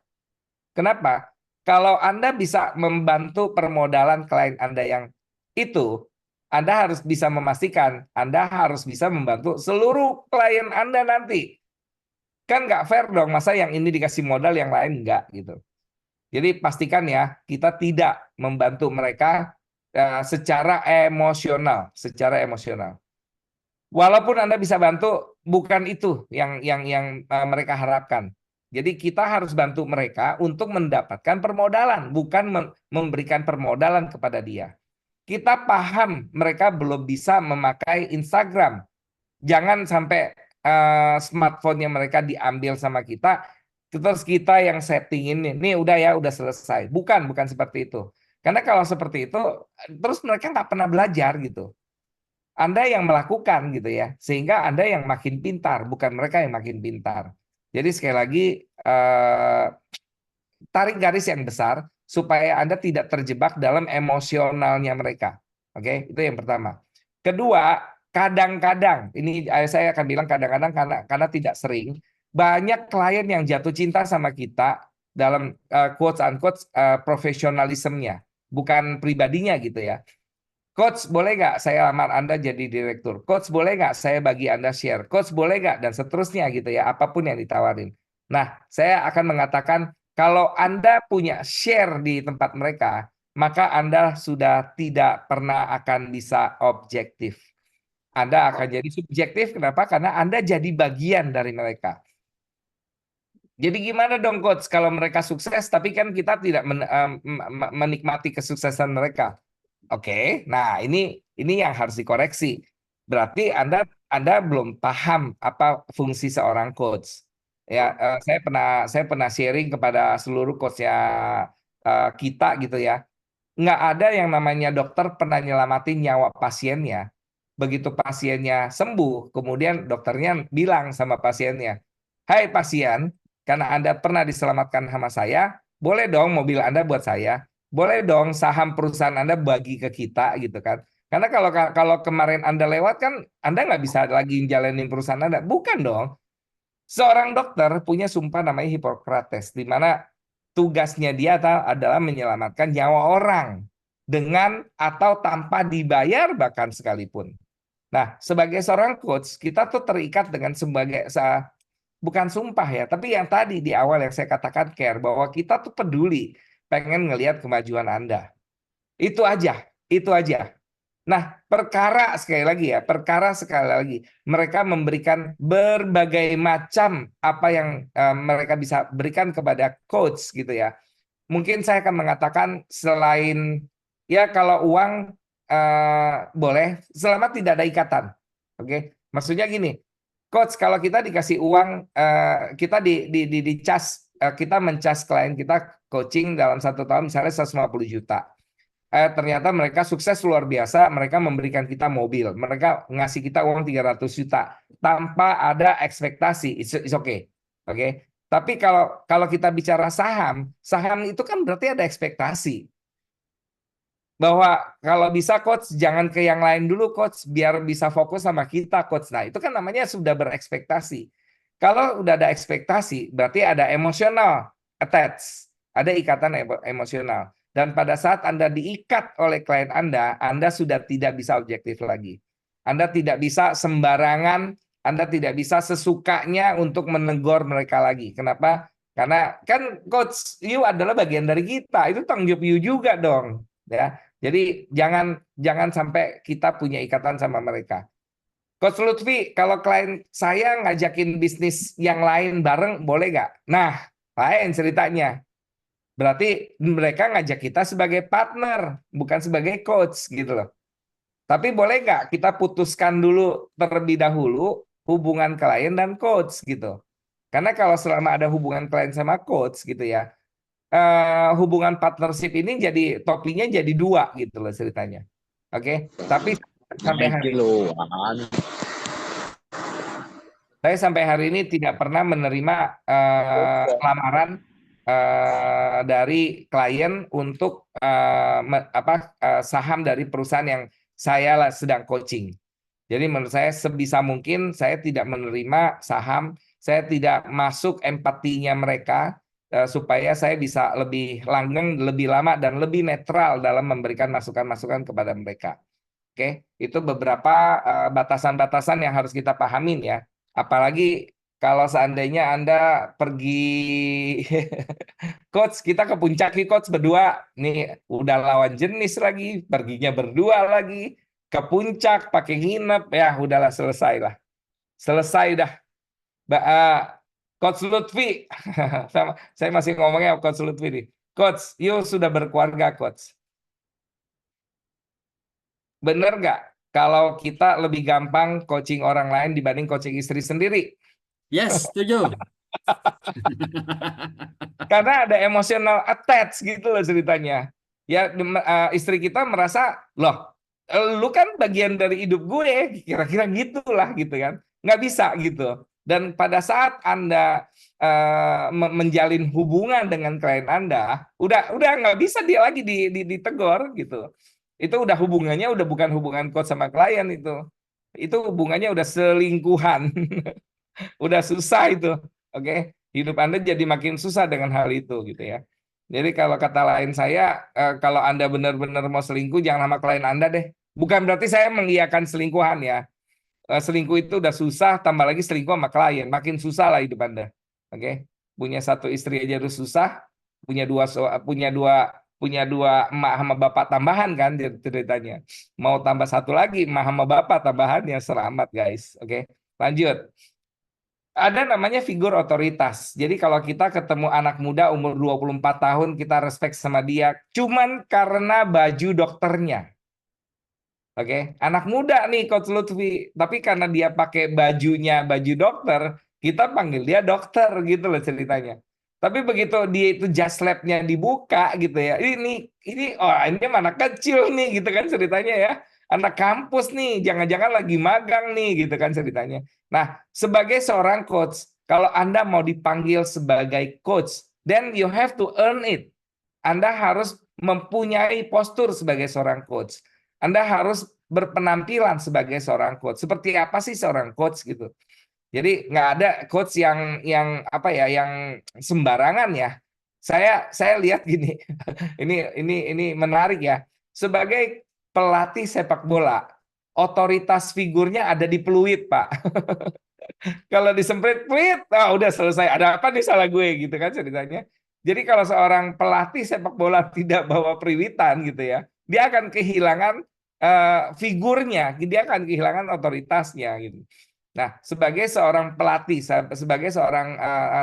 Kenapa? Kalau Anda bisa membantu permodalan klien Anda yang itu, Anda harus bisa memastikan Anda harus bisa membantu seluruh klien Anda nanti. Kan nggak fair dong, masa yang ini dikasih modal, yang lain nggak gitu. Jadi pastikan ya, kita tidak membantu mereka secara emosional, secara emosional. Walaupun Anda bisa bantu, bukan itu yang mereka harapkan. Jadi kita harus bantu mereka untuk mendapatkan permodalan, bukan memberikan permodalan kepada dia. Kita paham mereka belum bisa memakai Instagram. Jangan sampai smartphone-nya mereka diambil sama kita, terus kita yang settingin nih udah ya, udah selesai. Bukan seperti itu. Karena kalau seperti itu, terus mereka nggak pernah belajar gitu. Anda yang melakukan gitu ya, sehingga Anda yang makin pintar, bukan mereka yang makin pintar. Jadi sekali lagi tarik garis yang besar supaya Anda tidak terjebak dalam emosionalnya mereka. Oke, itu yang pertama. Kedua, kadang-kadang ini saya akan bilang kadang-kadang karena tidak sering banyak klien yang jatuh cinta sama kita dalam quotes unquote profesionalismenya, bukan pribadinya gitu ya. Coach, boleh nggak saya lamar Anda jadi direktur? Coach, boleh nggak saya bagi Anda share? Coach, boleh nggak? Dan seterusnya gitu ya, apapun yang ditawarin. Nah, saya akan mengatakan, kalau Anda punya share di tempat mereka, maka Anda sudah tidak pernah akan bisa objektif. Anda akan jadi subjektif, kenapa? Karena Anda jadi bagian dari mereka. Jadi gimana dong Coach, kalau mereka sukses, tapi kan kita tidak menikmati kesuksesan mereka. Oke, nah ini yang harus dikoreksi. Berarti Anda belum paham apa fungsi seorang coach. Ya, saya pernah sharing kepada seluruh coach ya kita gitu ya. Nggak ada yang namanya dokter pernah nyelamatin nyawa pasiennya. Begitu pasiennya sembuh, kemudian dokternya bilang sama pasiennya, "Hai pasien, karena Anda pernah diselamatkan sama saya, boleh dong mobil Anda buat saya, boleh dong saham perusahaan Anda bagi ke kita," gitu kan. Karena kalau kalau kemarin Anda lewat kan Anda nggak bisa lagi jalanin perusahaan Anda. Bukan dong. Seorang dokter punya sumpah namanya Hippocrates, di mana tugasnya dia adalah menyelamatkan nyawa orang dengan atau tanpa dibayar bahkan sekalipun. Nah, sebagai seorang coach, kita tuh terikat dengan bukan sumpah ya, tapi yang tadi di awal yang saya katakan care, bahwa kita tuh peduli, pengen ngelihat kemajuan Anda. Itu aja, itu aja. Nah, perkara sekali lagi, mereka memberikan berbagai macam apa yang mereka bisa berikan kepada coach gitu ya. Mungkin saya akan mengatakan selain ya kalau uang boleh, selama tidak ada ikatan. Oke, maksudnya gini, coach kalau kita dikasih uang, kita kita mencas klien kita coaching dalam 1 tahun misalnya 150 juta. Ternyata mereka sukses luar biasa, mereka memberikan kita mobil, mereka ngasih kita uang 300 juta tanpa ada ekspektasi, it's okay. Oke. Tapi kalau kita bicara saham, saham itu kan berarti ada ekspektasi. Bahwa kalau bisa coach jangan ke yang lain dulu coach biar bisa fokus sama kita coach. Nah, itu kan namanya sudah berekspektasi. Kalau udah ada ekspektasi, berarti ada emosional attach, ada ikatan emosional. Dan pada saat Anda diikat oleh klien Anda sudah tidak bisa objektif lagi. Anda tidak bisa sembarangan, Anda tidak bisa sesukanya untuk menegur mereka lagi. Kenapa? Karena kan coach you adalah bagian dari kita, itu tanggung jawab you juga dong. Ya, jadi jangan sampai kita punya ikatan sama mereka. Coach Lutfi, kalau klien saya ngajakin bisnis yang lain bareng, boleh nggak? Nah, lain ceritanya. Berarti mereka ngajak kita sebagai partner, bukan sebagai coach gitu loh. Tapi boleh nggak kita putuskan dulu terlebih dahulu hubungan klien dan coach gitu. Karena kalau selama ada hubungan klien sama coach gitu ya, hubungan partnership ini jadi topinya jadi dua gitu loh ceritanya. Oke, tapi sampai hari sampai hari ini tidak pernah menerima lamaran dari klien untuk saham dari perusahaan yang saya sedang coaching. Jadi menurut saya sebisa mungkin saya tidak menerima saham, saya tidak masuk empatinya mereka supaya saya bisa lebih langgeng, lebih lama dan lebih netral dalam memberikan masukan-masukan kepada mereka. Oke, itu beberapa batasan-batasan yang harus kita pahamin ya. Apalagi kalau seandainya Anda pergi coach, kita ke puncak nih coach berdua, nih udah lawan jenis lagi, perginya berdua lagi. ke puncak, pakai nginep, ya udahlah selesai lah. Selesai dah. Coach Lutfi, saya masih ngomongnya Coach Lutfi nih. Coach, you sudah berkeluarga, Coach. Bener nggak? Kalau kita lebih gampang coaching orang lain dibanding coaching istri sendiri. Yes, setuju. Karena ada emotional attach gitu loh ceritanya. Ya istri kita merasa, loh, lu kan bagian dari hidup gue, kira-kira gitulah gitu kan. Nggak bisa gitu. Dan pada saat Anda menjalin hubungan dengan klien Anda, udah nggak bisa dia lagi ditegur gitu. Itu udah hubungannya udah bukan hubungan coach sama klien itu. Itu hubungannya udah selingkuhan. Udah susah itu. Oke, hidup Anda jadi makin susah dengan hal itu gitu ya. Jadi kalau kata lain saya, kalau Anda benar-benar mau selingkuh jangan sama klien Anda deh. Bukan berarti saya mengiyakan selingkuhan ya. Selingkuh itu udah susah, tambah lagi selingkuh sama klien, makin susah lah hidup Anda. Oke, punya satu istri aja udah susah, punya dua emak sama bapak tambahan kan ceritanya. Mau tambah satu lagi emak sama bapak tambahan ya selamat guys. Oke, lanjut. Ada namanya figur otoritas. Jadi kalau kita ketemu anak muda umur 24 tahun, kita respect sama dia cuman karena baju dokternya. Oke, anak muda nih Coach Lutfi, tapi karena dia pakai bajunya baju dokter, kita panggil dia dokter gitu loh ceritanya. Tapi begitu dia itu just lab-nya dibuka gitu ya. Ini anak kecil nih gitu kan ceritanya ya. Anak kampus nih, jangan-jangan lagi magang nih gitu kan ceritanya. Nah, sebagai seorang coach, kalau Anda mau dipanggil sebagai coach, then you have to earn it. Anda harus mempunyai postur sebagai seorang coach. Anda harus berpenampilan sebagai seorang coach. Seperti apa sih seorang coach gitu? Jadi nggak ada coach yang apa ya, yang sembarangan ya. Saya lihat gini, ini menarik ya. Sebagai pelatih sepak bola, otoritas figurnya ada di peluit, Pak. Kalau disemprit, pelit, udah selesai. Ada apa nih salah gue gitu kan ceritanya. Jadi kalau seorang pelatih sepak bola tidak bawa periwitan gitu ya, dia akan kehilangan figurnya, dia akan kehilangan otoritasnya gitu. Nah, sebagai seorang pelatih, sebagai seorang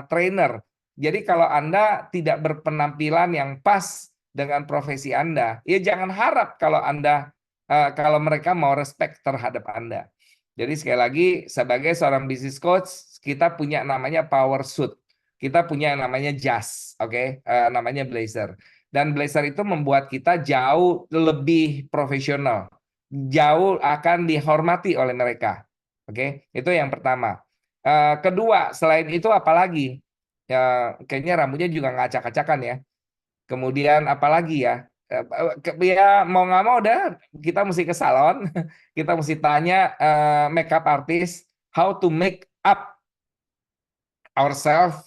trainer, jadi kalau Anda tidak berpenampilan yang pas dengan profesi Anda, ya jangan harap kalau mereka mau respect terhadap Anda. Jadi sekali lagi sebagai seorang business coach kita punya namanya power suit. Kita punya yang namanya jas, oke? Namanya blazer. Dan blazer itu membuat kita jauh lebih profesional. Jauh akan dihormati oleh mereka. Oke, itu yang pertama. Kedua, selain itu apalagi? Ya, kayaknya rambutnya juga nggak acak-acakan ya. Kemudian apalagi ya? Ya mau nggak mau udah kita mesti ke salon, kita mesti tanya makeup artist how to make up ourselves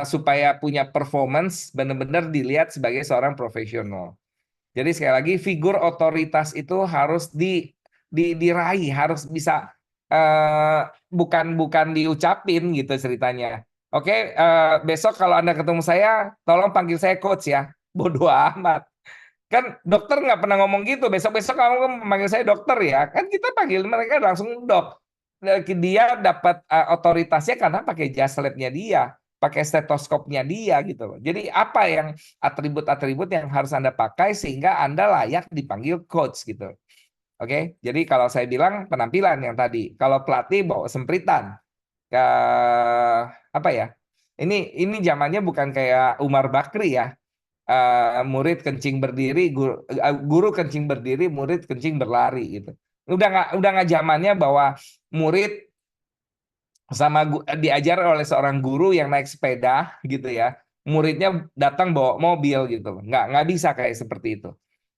supaya punya performance benar-benar dilihat sebagai seorang profesional. Jadi sekali lagi figur otoritas itu harus diraih, harus bisa bukan diucapin gitu ceritanya. Oke, besok kalau Anda ketemu saya, tolong panggil saya coach ya. Bodoh amat. Kan dokter nggak pernah ngomong gitu. Besok-besok kamu memanggil saya dokter ya. Kan kita panggil mereka langsung dok. Dia dapat otoritasnya karena pakai jas labnya dia, pakai stetoskopnya dia gitu loh. Jadi apa yang atribut-atribut yang harus Anda pakai sehingga Anda layak dipanggil coach gitu. Oke, jadi kalau saya bilang penampilan yang tadi, kalau pelatih bawa sempritan, apa ya? Ini zamannya bukan kayak Umar Bakri ya. Murid kencing berdiri, guru kencing berdiri, murid kencing berlari gitu. Udah nggak zamannya bahwa murid diajar oleh seorang guru yang naik sepeda gitu ya. Muridnya datang bawa mobil gitu. Nggak bisa kayak seperti itu.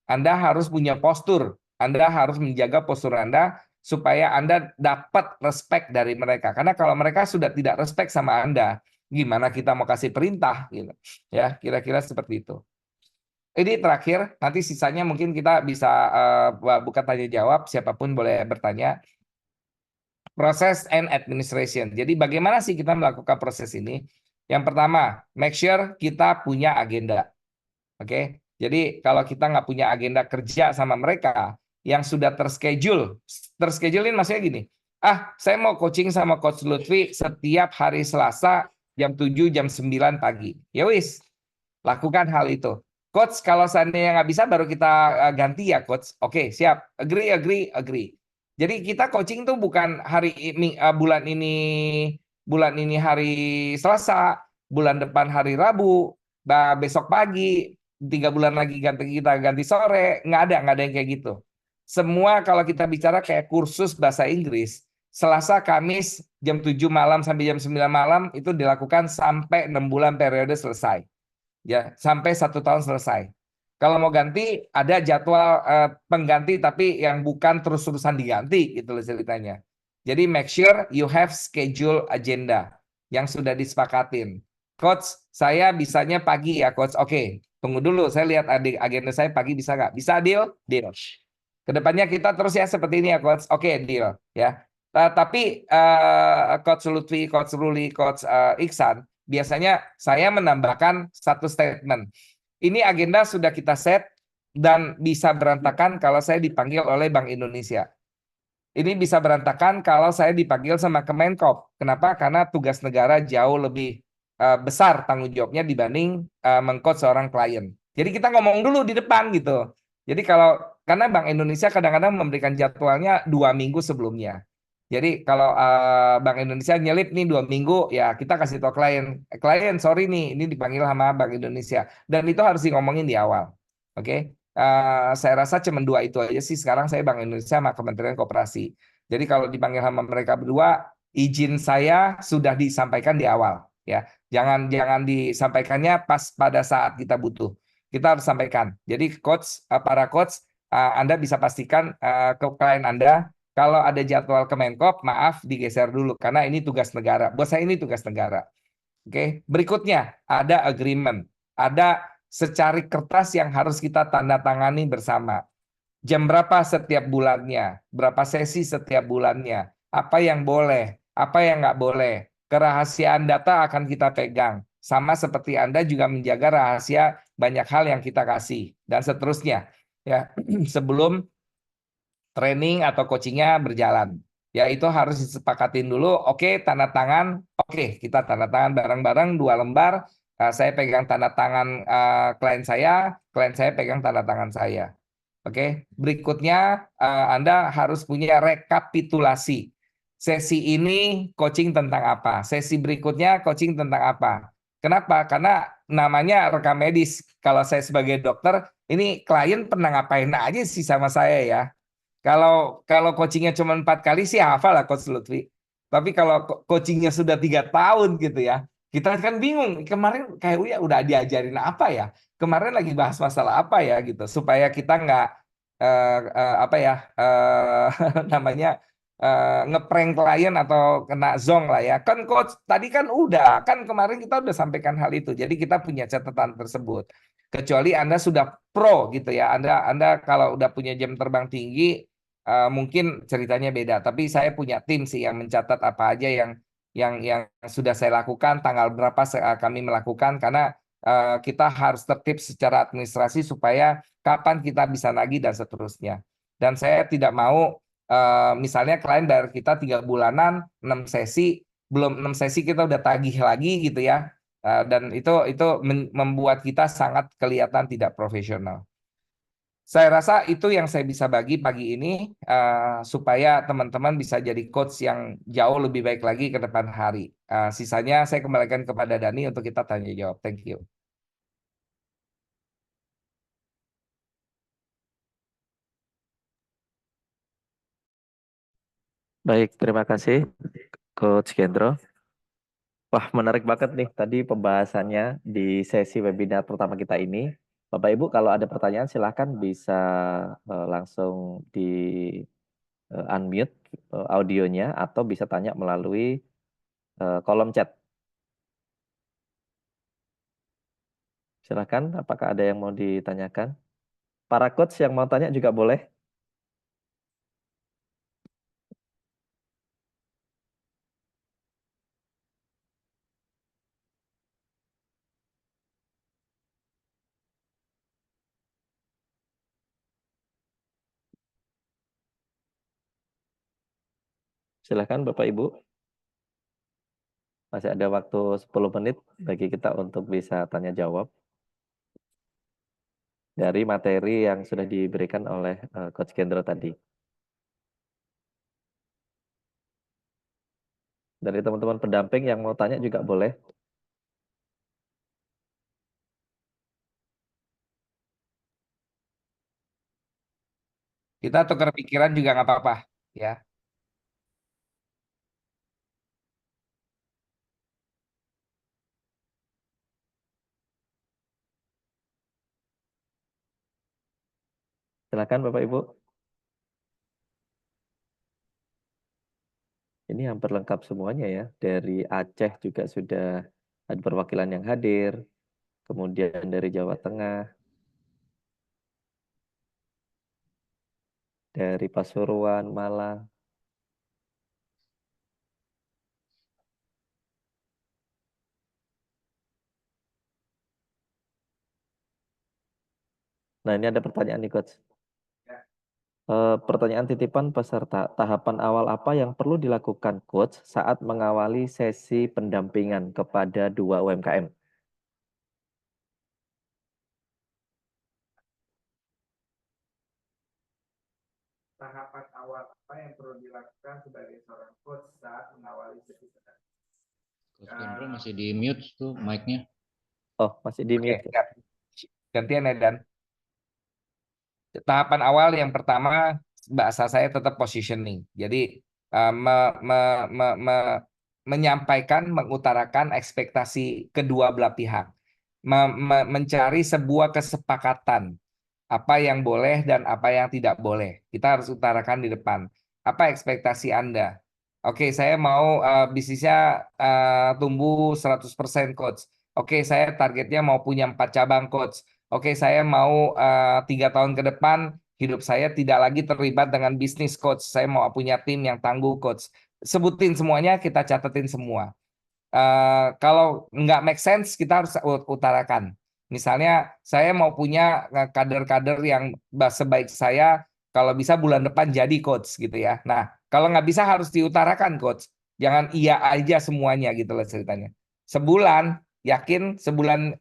Anda harus punya postur. Anda harus menjaga postur Anda supaya Anda dapat respect dari mereka. Karena kalau mereka sudah tidak respect sama Anda, gimana kita mau kasih perintah gitu. Ya, kira-kira seperti itu. Ini terakhir, nanti sisanya mungkin kita bisa buka tanya jawab, siapapun boleh bertanya. Proses and administration. Jadi bagaimana sih kita melakukan proses ini? Yang pertama, make sure kita punya agenda. Oke, jadi kalau kita nggak punya agenda kerja sama mereka, yang sudah terschedule. Terschedulein maksudnya gini, saya mau coaching sama Coach Lutfi setiap hari Selasa jam 7 jam 9 pagi. Ya wis, lakukan hal itu. Coach, kalau seandainya nggak bisa baru kita ganti ya Coach. Oke, siap. Agree, agree, agree. Jadi kita coaching tuh bukan bulan ini hari Selasa, bulan depan hari Rabu, besok pagi, 3 bulan lagi kita ganti sore, nggak ada yang kayak gitu. Semua kalau kita bicara kayak kursus bahasa Inggris, Selasa, Kamis, jam 7 malam sampai jam 9 malam itu dilakukan sampai 6 bulan periode selesai. Ya, sampai 1 tahun selesai. Kalau mau ganti, ada jadwal pengganti tapi yang bukan terus-terusan diganti gitu loh ceritanya. Jadi make sure you have schedule agenda yang sudah disepakatin. Coach, saya bisanya pagi ya Coach. Oke, tunggu dulu. Saya lihat agenda saya pagi bisa nggak? Bisa, deal? Deal. Kedepannya kita terus ya seperti ini ya Coach. Oke, deal. Ya. Tapi Coach Lutfi, Coach Ruli, Coach Iksan, biasanya saya menambahkan satu statement. Ini agenda sudah kita set dan bisa berantakan kalau saya dipanggil oleh Bank Indonesia. Ini bisa berantakan kalau saya dipanggil sama Kemenkop. Kenapa? Karena tugas negara jauh lebih besar tanggung jawabnya dibanding mengcoach seorang klien. Jadi kita ngomong dulu di depan gitu. Jadi karena Bank Indonesia kadang-kadang memberikan jadwalnya 2 minggu sebelumnya. Jadi kalau Bank Indonesia nyelip nih 2 minggu, ya kita kasih tahu klien, sorry nih, ini dipanggil sama Bank Indonesia. Dan itu harus ngomongin di awal. Oke. Saya rasa cuma dua itu aja sih. Sekarang saya Bank Indonesia sama Kementerian Koperasi. Jadi kalau dipanggil sama mereka berdua, izin saya sudah disampaikan di awal. Ya, jangan disampaikannya pas pada saat kita butuh. Kita harus sampaikan. Jadi para coach, Anda bisa pastikan ke klien Anda kalau ada jadwal Kemenkop, maaf digeser dulu karena ini tugas negara. Buat saya ini tugas negara. Oke, berikutnya ada agreement, ada secari kertas yang harus kita tanda tangani bersama. Jam berapa setiap bulannya, berapa sesi setiap bulannya, apa yang boleh, apa yang nggak boleh. Kerahasiaan data akan kita pegang. Sama seperti Anda juga menjaga rahasia banyak hal yang kita kasih dan seterusnya. Ya, sebelum training atau coachingnya berjalan. Ya itu harus disepakatin dulu. Oke, tanda tangan. Oke, kita tanda tangan bareng-bareng 2 lembar. Saya pegang tanda tangan klien saya pegang tanda tangan saya. Oke, berikutnya Anda harus punya rekapitulasi. Sesi ini coaching tentang apa? Sesi berikutnya coaching tentang apa? Kenapa? Karena namanya rekam medis. Kalau saya sebagai dokter, ini klien pernah ngapain aja sih sama saya ya? Kalau kalau coachingnya cuma 4 kali sih hafal lah Coach Lutfi. Tapi kalau coachingnya sudah 3 tahun gitu ya, kita kan bingung. Kemarin kayak udah diajarin apa ya? Kemarin lagi bahas masalah apa ya gitu, supaya kita nggak apa ya namanya ngeprank klien atau kena zong lah ya. Kan coach tadi kan udah kan kemarin kita udah sampaikan hal itu. Jadi kita punya catatan tersebut. Kecuali Anda sudah pro gitu ya. Anda kalau udah punya jam terbang tinggi mungkin ceritanya beda. Tapi saya punya tim sih yang mencatat apa aja yang sudah saya lakukan, tanggal berapa kami melakukan karena kita harus tertib secara administrasi supaya kapan kita bisa nagih dan seterusnya. Dan saya tidak mau misalnya klien bayar kita 3 bulanan, 6 sesi, belum 6 sesi kita udah tagih lagi gitu ya. Dan itu membuat kita sangat kelihatan tidak profesional. Saya rasa itu yang saya bisa bagi pagi ini supaya teman-teman bisa jadi coach yang jauh lebih baik lagi ke depan hari. Sisanya saya kembalikan kepada Dani untuk kita tanya jawab. Thank you. Baik, terima kasih Coach Gendro. Wah, menarik banget nih tadi pembahasannya di sesi webinar pertama kita ini. Bapak Ibu, kalau ada pertanyaan silahkan bisa langsung di unmute audionya atau bisa tanya melalui kolom chat. Silahkan, apakah ada yang mau ditanyakan? Para coach yang mau tanya juga boleh. Silakan Bapak Ibu. Masih ada waktu 10 menit bagi kita untuk bisa tanya jawab dari materi yang sudah diberikan oleh Coach Gendro tadi. Dari teman-teman pendamping yang mau tanya juga boleh. Kita tukar pikiran juga nggak apa-apa, ya. Silakan Bapak Ibu. Ini hampir lengkap semuanya ya. Dari Aceh juga sudah ada perwakilan yang hadir. Kemudian dari Jawa Tengah, dari Pasuruan, Malang. Nah, ini ada pertanyaan nih, Coach. Pertanyaan titipan peserta, tahapan awal apa yang perlu dilakukan Coach saat mengawali sesi pendampingan kepada 2 UMKM? Tahapan awal apa yang perlu dilakukan sebagai seorang coach saat mengawali sesi pendampingan? Coach Gendro masih di mute tuh mic-nya. Oh, masih di Oke, mute. siap. Gantian ya, Dan. Tahapan awal yang pertama, bahasa saya tetap positioning. Jadi menyampaikan, mengutarakan ekspektasi kedua belah pihak, mencari sebuah kesepakatan apa yang boleh dan apa yang tidak boleh. Kita harus utarakan di depan. Apa ekspektasi Anda? Oke, saya mau bisnisnya tumbuh 100% coach. Oke, saya targetnya mau punya 4 cabang coach. Oke, saya mau 3 tahun ke depan hidup saya tidak lagi terlibat dengan bisnis coach. Saya mau punya tim yang tangguh coach. Sebutin semuanya, kita catetin semua. Kalau nggak make sense, kita harus utarakan. Misalnya, saya mau punya kader-kader yang sebaik saya, kalau bisa bulan depan jadi coach gitu ya. Nah, kalau nggak bisa harus diutarakan coach. Jangan iya aja semuanya gitu lah ceritanya. Sebulan, yakin sebulan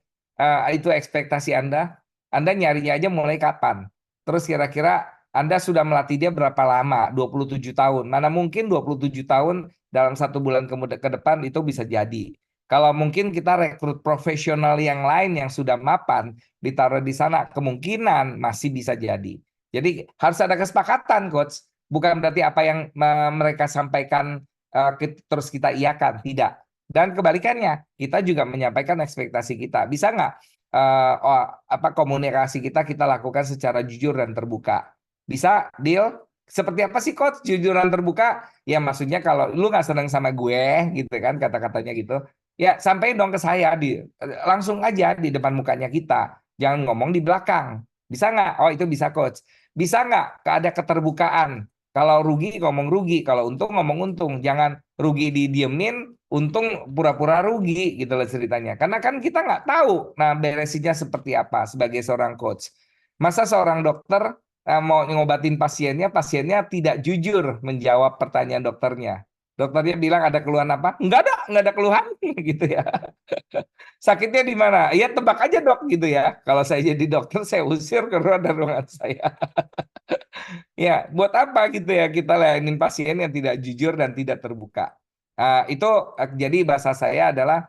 itu ekspektasi Anda. Anda nyarinya aja mulai kapan? Terus kira-kira Anda sudah melatih dia berapa lama? 27 tahun. Mana mungkin 27 tahun dalam 1 bulan ke depan itu bisa jadi. Kalau mungkin kita rekrut profesional yang lain yang sudah mapan, ditaruh di sana, kemungkinan masih bisa jadi. Jadi harus ada kesepakatan, Coach. Bukan berarti apa yang mereka sampaikan terus kita iakan, tidak. Dan kebalikannya, kita juga menyampaikan ekspektasi kita. Bisa nggak komunikasi kita lakukan secara jujur dan terbuka? Bisa, deal? Seperti apa sih, Coach, jujuran terbuka? Ya maksudnya kalau lu nggak seneng sama gue gitu kan kata-katanya gitu. Ya sampaikan dong ke saya langsung aja di depan mukanya kita. Jangan ngomong di belakang. Bisa nggak? Oh itu bisa coach. Bisa nggak? Ada keterbukaan. Kalau rugi ngomong rugi, kalau untung ngomong untung. Jangan rugi didiemin, untung pura-pura rugi gitu loh ceritanya. Karena kan kita nggak tahu nah beresinnya seperti apa sebagai seorang coach. Masa seorang dokter mau ngobatin pasiennya, pasiennya tidak jujur menjawab pertanyaan dokternya. Dokternya bilang ada keluhan apa? Enggak ada keluhan gitu ya. Sakitnya di mana? Ya tebak aja dok gitu ya. Kalau saya jadi dokter, saya usir keluar dari ruangan saya. Ya, buat apa gitu ya kita layanin pasien yang tidak jujur dan tidak terbuka. Itu jadi bahasa saya adalah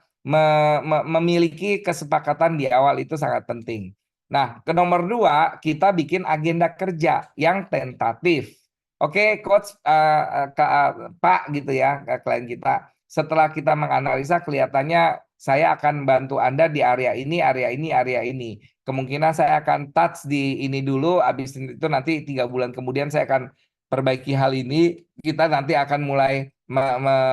memiliki kesepakatan di awal itu sangat penting. Nah, ke nomor 2, kita bikin agenda kerja yang tentatif. Oke, coach, Pak gitu ya, ke klien kita. Setelah kita menganalisa, kelihatannya saya akan bantu Anda di area ini, area ini, area ini. Kemungkinan saya akan touch di ini dulu, habis itu nanti 3 bulan kemudian saya akan perbaiki hal ini. Kita nanti akan mulai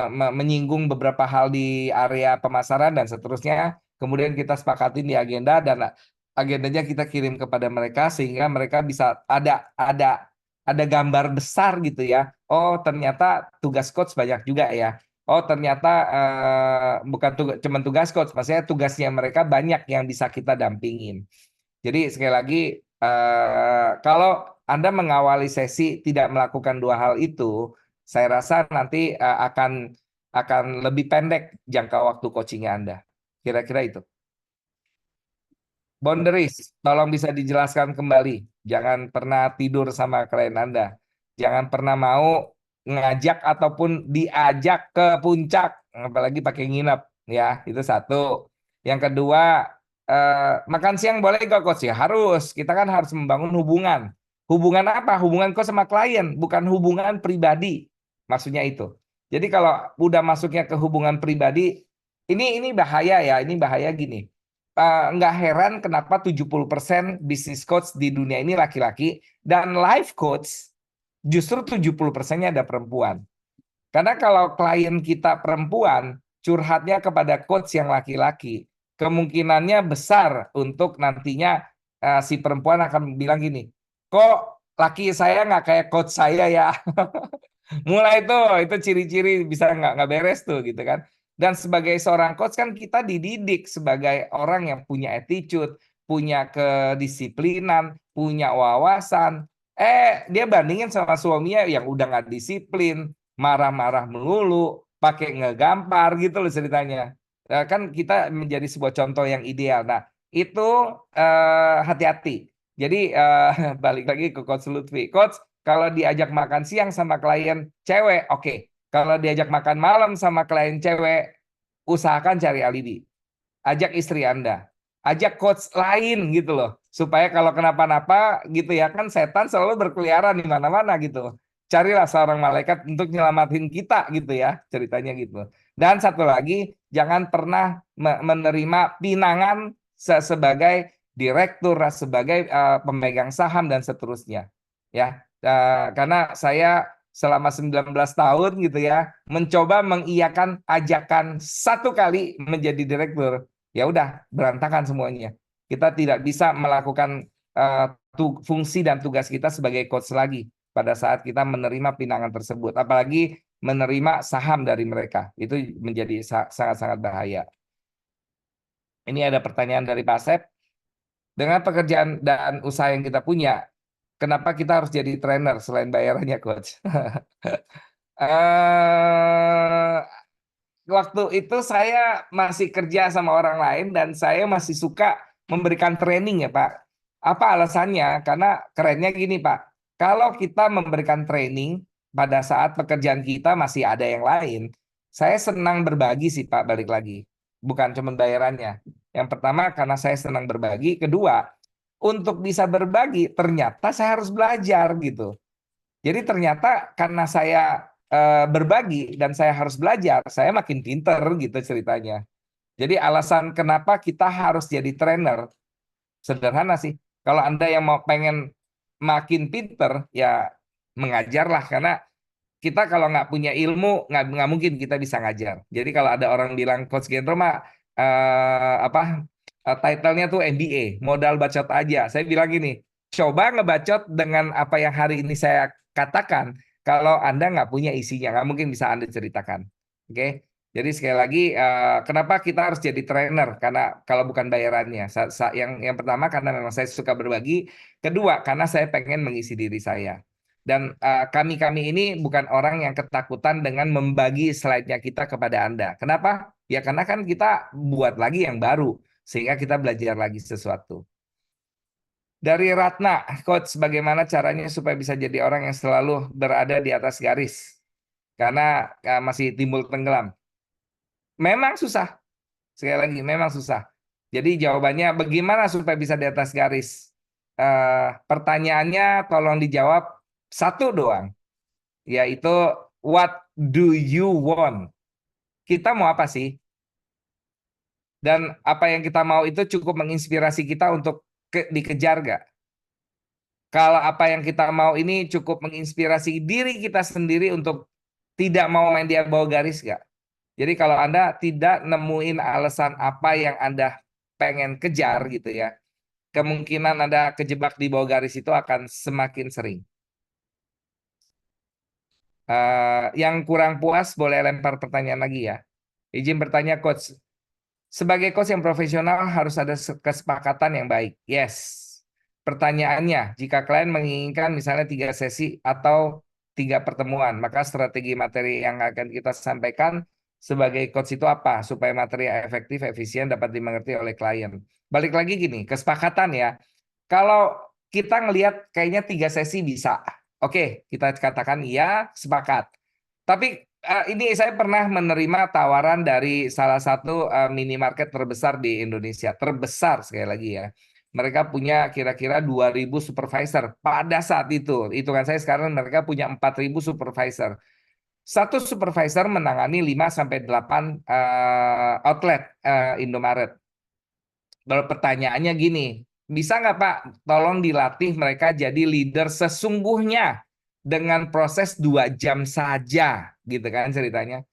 menyinggung beberapa hal di area pemasaran dan seterusnya. Kemudian kita sepakatin di agenda dan agendanya kita kirim kepada mereka sehingga mereka bisa ada gambar besar gitu ya. Oh ternyata tugas coach banyak juga ya. Oh ternyata bukan cuma tugas coach, maksudnya tugasnya mereka banyak yang bisa kita dampingin. Jadi sekali lagi kalau Anda mengawali sesi tidak melakukan 2 hal itu, saya rasa nanti akan lebih pendek jangka waktu coachingnya Anda. Kira-kira itu. Boundaries, tolong bisa dijelaskan kembali. Jangan pernah tidur sama klien Anda. Jangan pernah mau ngajak ataupun diajak ke puncak, apalagi pakai nginep. Ya, itu satu. Yang kedua, makan siang boleh nggak coach? Ya harus. Kita kan harus membangun hubungan. Hubungan apa? Hubungan coach sama klien, bukan hubungan pribadi. Maksudnya itu. Jadi kalau udah masuknya ke hubungan pribadi, ini bahaya ya. Ini bahaya gini. Nggak heran kenapa 70% bisnis coach di dunia ini laki-laki dan life coach justru 70%-nya ada perempuan. Karena kalau klien kita perempuan curhatnya kepada coach yang laki-laki, kemungkinannya besar untuk nantinya si perempuan akan bilang gini, kok laki saya nggak kayak coach saya ya. Mulai tuh, itu ciri-ciri bisa nggak beres tuh gitu kan. Dan sebagai seorang coach kan kita dididik sebagai orang yang punya attitude, punya kedisiplinan, punya wawasan. Dia bandingin sama suaminya yang udah nggak disiplin, marah-marah melulu, pakai ngegampar gitu loh ceritanya. Kan kita menjadi sebuah contoh yang ideal. Nah, itu hati-hati. Jadi balik lagi ke Coach Lutfi. Coach, kalau diajak makan siang sama klien cewek, oke. Kalau diajak makan malam sama klien cewek, usahakan cari alibi. Ajak istri Anda. Ajak coach lain gitu loh. Supaya kalau kenapa-napa gitu ya, kan setan selalu berkeliaran di mana-mana gitu. Carilah seorang malaikat untuk nyelamatin kita gitu ya, ceritanya gitu. Dan satu lagi, jangan pernah menerima pinangan sebagai direktur, sebagai pemegang saham dan seterusnya. Ya, karena saya selama 19 tahun gitu ya, mencoba mengiyakan ajakan satu kali menjadi direktur, ya udah berantakan semuanya. Kita tidak bisa melakukan fungsi dan tugas kita sebagai coach lagi pada saat kita menerima pinangan tersebut, apalagi menerima saham dari mereka. Itu menjadi sangat-sangat bahaya. Ini ada pertanyaan dari Pak Sep. Dengan pekerjaan dan usaha yang kita punya, kenapa kita harus jadi trainer selain bayarannya, coach? Waktu itu saya masih kerja sama orang lain dan saya masih suka memberikan training ya Pak. Apa alasannya? Karena kerennya gini Pak, kalau kita memberikan training pada saat pekerjaan kita masih ada yang lain, saya senang berbagi sih Pak, balik lagi. Bukan cuma bayarannya. Yang pertama karena saya senang berbagi, kedua untuk bisa berbagi ternyata saya harus belajar gitu. Jadi ternyata karena saya berbagi dan saya harus belajar, saya makin pinter gitu ceritanya. Jadi alasan kenapa kita harus jadi trainer sederhana sih. Kalau Anda yang mau pengen makin pinter, ya mengajarlah. Karena kita kalau nggak punya ilmu, nggak mungkin kita bisa ngajar. Jadi kalau ada orang bilang Coach Gendro mah title-nya tuh MBA, modal bacot aja. Saya bilang gini, coba ngebacot dengan apa yang hari ini saya katakan. Kalau Anda nggak punya isinya, nggak mungkin bisa Anda ceritakan. Oke? Jadi sekali lagi, kenapa kita harus jadi trainer? Karena kalau bukan bayarannya, yang pertama karena memang saya suka berbagi. Kedua, karena saya pengen mengisi diri saya. Dan kami ini bukan orang yang ketakutan dengan membagi slide-nya kita kepada Anda. Kenapa? Ya karena kan kita buat lagi yang baru, sehingga kita belajar lagi sesuatu. Dari Ratna, Coach, bagaimana caranya supaya bisa jadi orang yang selalu berada di atas garis? Karena masih timbul tenggelam. Memang susah. Sekali lagi, memang susah. Jadi jawabannya bagaimana supaya bisa di atas garis? Pertanyaannya tolong dijawab satu doang, yaitu what do you want? Kita mau apa sih? Dan apa yang kita mau itu cukup menginspirasi kita untuk dikejar gak? Kalau apa yang kita mau ini cukup menginspirasi diri kita sendiri untuk tidak mau main di bawah garis gak? Jadi kalau Anda tidak nemuin alasan apa yang Anda pengen kejar gitu ya, kemungkinan Anda kejebak di bawah garis itu akan semakin sering. Yang kurang puas boleh lempar pertanyaan lagi ya. Izin bertanya Coach, sebagai coach yang profesional harus ada kesepakatan yang baik. Yes. Pertanyaannya, jika klien menginginkan misalnya 3 sesi atau 3 pertemuan. Maka strategi materi yang akan kita sampaikan sebagai coach itu apa? Supaya materi efektif, efisien, dapat dimengerti oleh klien. Balik lagi gini, kesepakatan ya. Kalau kita ngelihat kayaknya 3 sesi bisa. Oke, kita katakan iya, sepakat. Tapi ini saya pernah menerima tawaran dari salah satu minimarket terbesar di Indonesia. Terbesar sekali lagi ya. Mereka punya kira-kira 2.000 supervisor pada saat itu. Hitungan saya sekarang mereka punya 4.000 supervisor. Satu supervisor menangani 5 sampai 8 outlet Indomaret. Lalu pertanyaannya gini, bisa nggak Pak, tolong dilatih mereka jadi leader sesungguhnya dengan proses 2 jam saja, gitu kan ceritanya.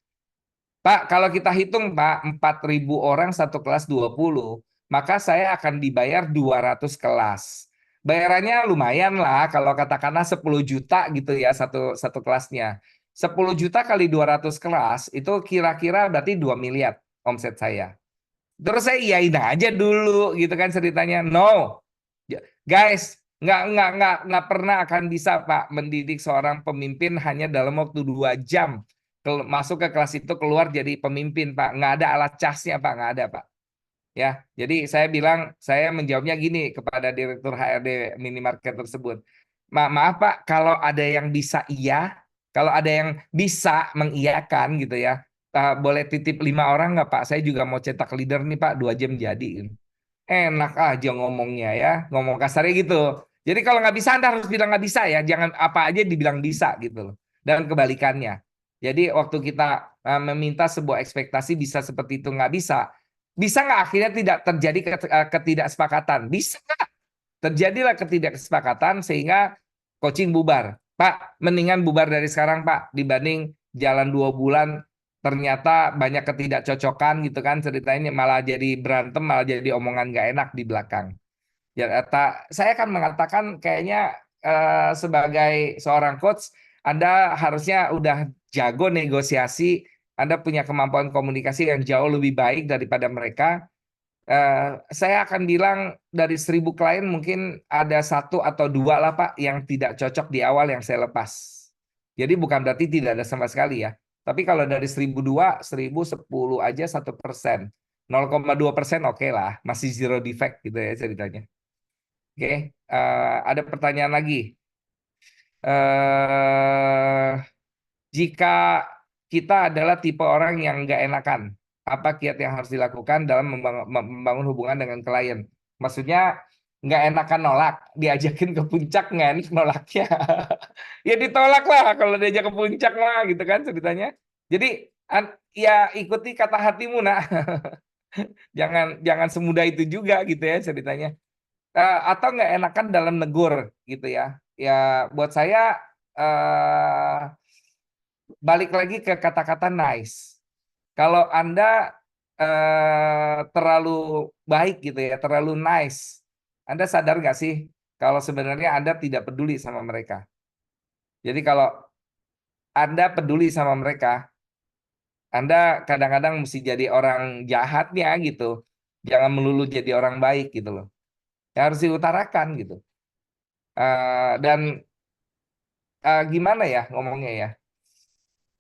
Pak, kalau kita hitung Pak, 4.000 orang satu kelas 20, maka saya akan dibayar 200 kelas. Bayarannya lumayan lah, kalau katakanlah 10 juta gitu ya satu kelasnya. 10 juta kali 200 kelas, itu kira-kira berarti 2 miliar omset saya. Terus saya iyain aja dulu gitu kan ceritanya. No, guys, nggak pernah akan bisa Pak mendidik seorang pemimpin hanya dalam waktu 2 jam. Masuk ke kelas itu keluar jadi pemimpin Pak. Nggak ada alat casnya Pak, nggak ada Pak. Ya, jadi saya menjawabnya gini kepada direktur HRD minimarket tersebut. Maaf Pak, kalau ada yang bisa iya, kalau ada yang bisa mengiyakan gitu ya, boleh titip 5 orang nggak Pak? Saya juga mau cetak leader nih Pak, 2 jam jadi. Enak aja ngomongnya ya, ngomong kasarnya gitu. Jadi kalau nggak bisa Anda harus bilang nggak bisa ya, jangan apa aja dibilang bisa gitu loh. Dan kebalikannya. Jadi waktu kita meminta sebuah ekspektasi bisa seperti itu nggak bisa nggak akhirnya tidak terjadi ketidaksepakatan? Bisa nggak? Terjadilah ketidaksepakatan sehingga coaching bubar. Pak, mendingan bubar dari sekarang Pak dibanding jalan 2 bulan ternyata banyak ketidakcocokan gitu kan ceritanya malah jadi berantem malah jadi omongan nggak enak di belakang. Ya, saya akan mengatakan kayaknya sebagai seorang coach Anda harusnya udah jago negosiasi, Anda punya kemampuan komunikasi yang jauh lebih baik daripada mereka. Saya akan bilang dari 1.000 klien mungkin ada 1 atau 2 lah Pak yang tidak cocok di awal yang saya lepas. Jadi bukan berarti tidak ada sama sekali ya. Tapi kalau dari 1.002, 1.010 aja 1%. 0,2% oke lah, masih zero defect gitu ya ceritanya. Oke, ada pertanyaan lagi. Jika kita adalah tipe orang yang nggak enakan, apa kiat yang harus dilakukan dalam membangun hubungan dengan klien? Maksudnya nggak enakan nolak, diajakin ke puncak nggak enak nolaknya. Ya ditolak lah kalau diajak ke puncak lah gitu kan ceritanya. Jadi ya ikuti kata hatimu nak. Jangan semudah itu juga gitu ya ceritanya. Atau nggak enakan dalam negur gitu ya. Ya buat saya balik lagi ke kata-kata nice. Kalau Anda terlalu baik gitu ya, terlalu nice, Anda sadar nggak sih kalau sebenarnya Anda tidak peduli sama mereka. Jadi kalau Anda peduli sama mereka, Anda kadang-kadang mesti jadi orang jahatnya gitu. Jangan melulu jadi orang baik gitu loh. Ya, harus diutarakan gitu. Dan gimana ya ngomongnya ya?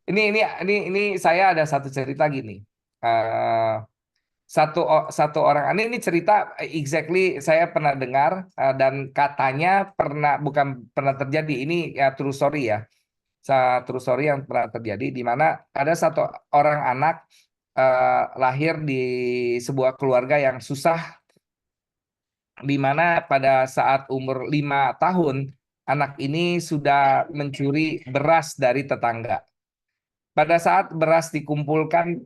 Ini saya ada satu cerita gini. Eh, satu orang ini cerita exactly saya pernah dengar dan katanya bukan pernah terjadi. Ini ya true story ya. True story yang pernah terjadi di mana ada satu orang anak lahir di sebuah keluarga yang susah, di mana pada saat umur 5 tahun anak ini sudah mencuri beras dari tetangga. Pada saat beras dikumpulkan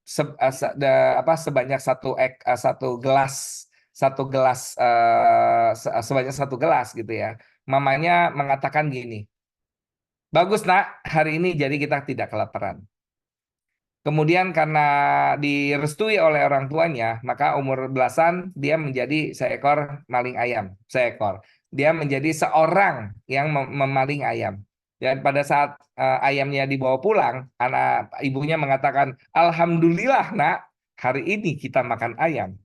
sebanyak satu gelas sebanyak 1 gelas gitu ya. Mamanya mengatakan gini, bagus nak, hari ini jadi kita tidak kelaparan. Kemudian karena direstui oleh orang tuanya, maka umur belasan dia menjadi seekor. Dia menjadi seorang yang memaling ayam. Dan pada saat ayamnya dibawa pulang, ibunya mengatakan, Alhamdulillah nak, hari ini kita makan ayam.